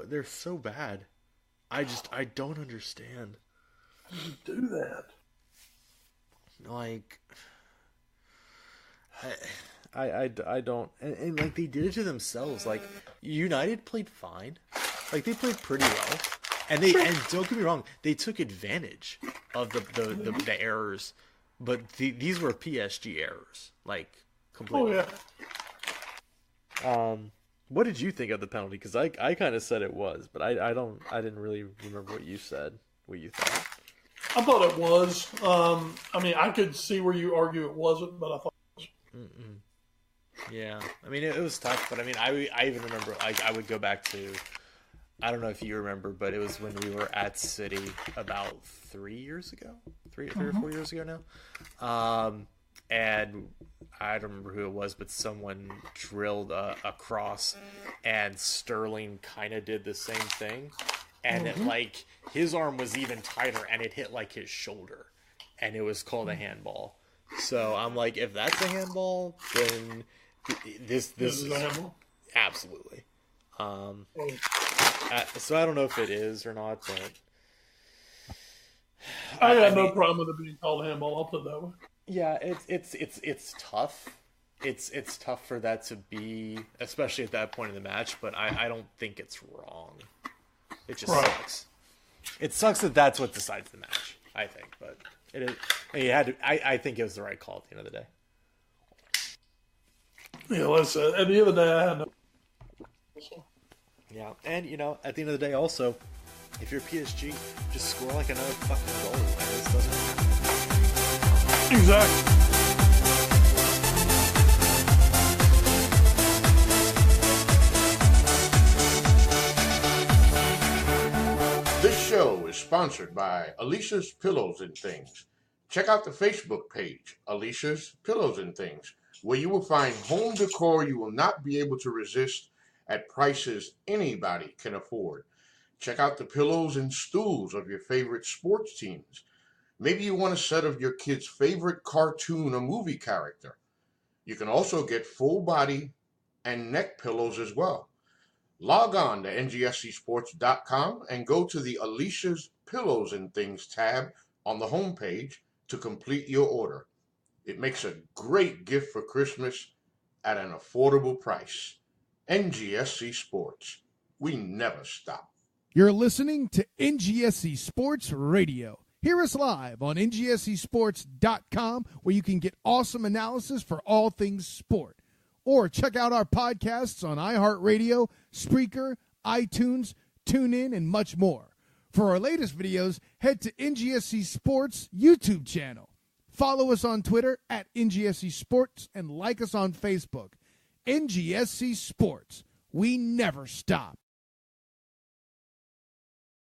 they're so bad. I don't understand. How do you do that? Like, I don't, and like they did it to themselves. Like United played fine, like they played pretty well, and don't get me wrong, they took advantage of the errors, but these were PSG errors, like completely. Oh yeah. What did you think of the penalty? Because I kind of said it was, but I didn't really remember what you said. What you thought? I thought it was. I mean, I could see where you argue it wasn't, but I thought it was. Yeah. I mean, it was tough, but I mean, I even remember, like, I would go back to, I don't know if you remember, but it was when we were at City about 3 years ago, three or 4 years ago now. And I don't remember who it was, but someone drilled a cross, and Sterling kind of did the same thing. And it, like, his arm was even tighter, and it hit like his shoulder, and it was called a handball. So I'm like, if that's a handball, then this is a handball. Absolutely. So I don't know if it is or not, but I got no mean, problem with it being called handball. I'll put it that way. yeah, it's tough. It's tough for that to be, especially at that point in the match. But I don't think it's wrong. It just Right. sucks. It sucks that that's what decides the match. I think, but it is. I think it was the right call at the end of the day. Yeah, listen, at the end of the day, I had no. Yeah, and at the end of the day, also, if you're PSG, just score like another fucking goal, and this doesn't happen. Exactly. This show is sponsored by Alicia's Pillows and Things. Check out the Facebook page, Alicia's Pillows and Things, where you will find home decor you will not be able to resist at prices anybody can afford. Check out the pillows and stools of your favorite sports teams. Maybe you want a set of your kid's favorite cartoon or movie character. You can also get full body and neck pillows as well. Log on to ngscsports.com and go to the Alicia's Pillows and Things tab on the homepage to complete your order. It makes a great gift for Christmas at an affordable price. NGSC Sports. We never stop. You're listening to NGSC Sports Radio. Hear us live on NGSCsports.com, where you can get awesome analysis for all things sport. Or check out our podcasts on iHeartRadio, Spreaker, iTunes, TuneIn, and much more. For our latest videos, head to NGSC Sports YouTube channel. Follow us on Twitter at NGSC Sports and like us on Facebook. NGSC Sports. We never stop.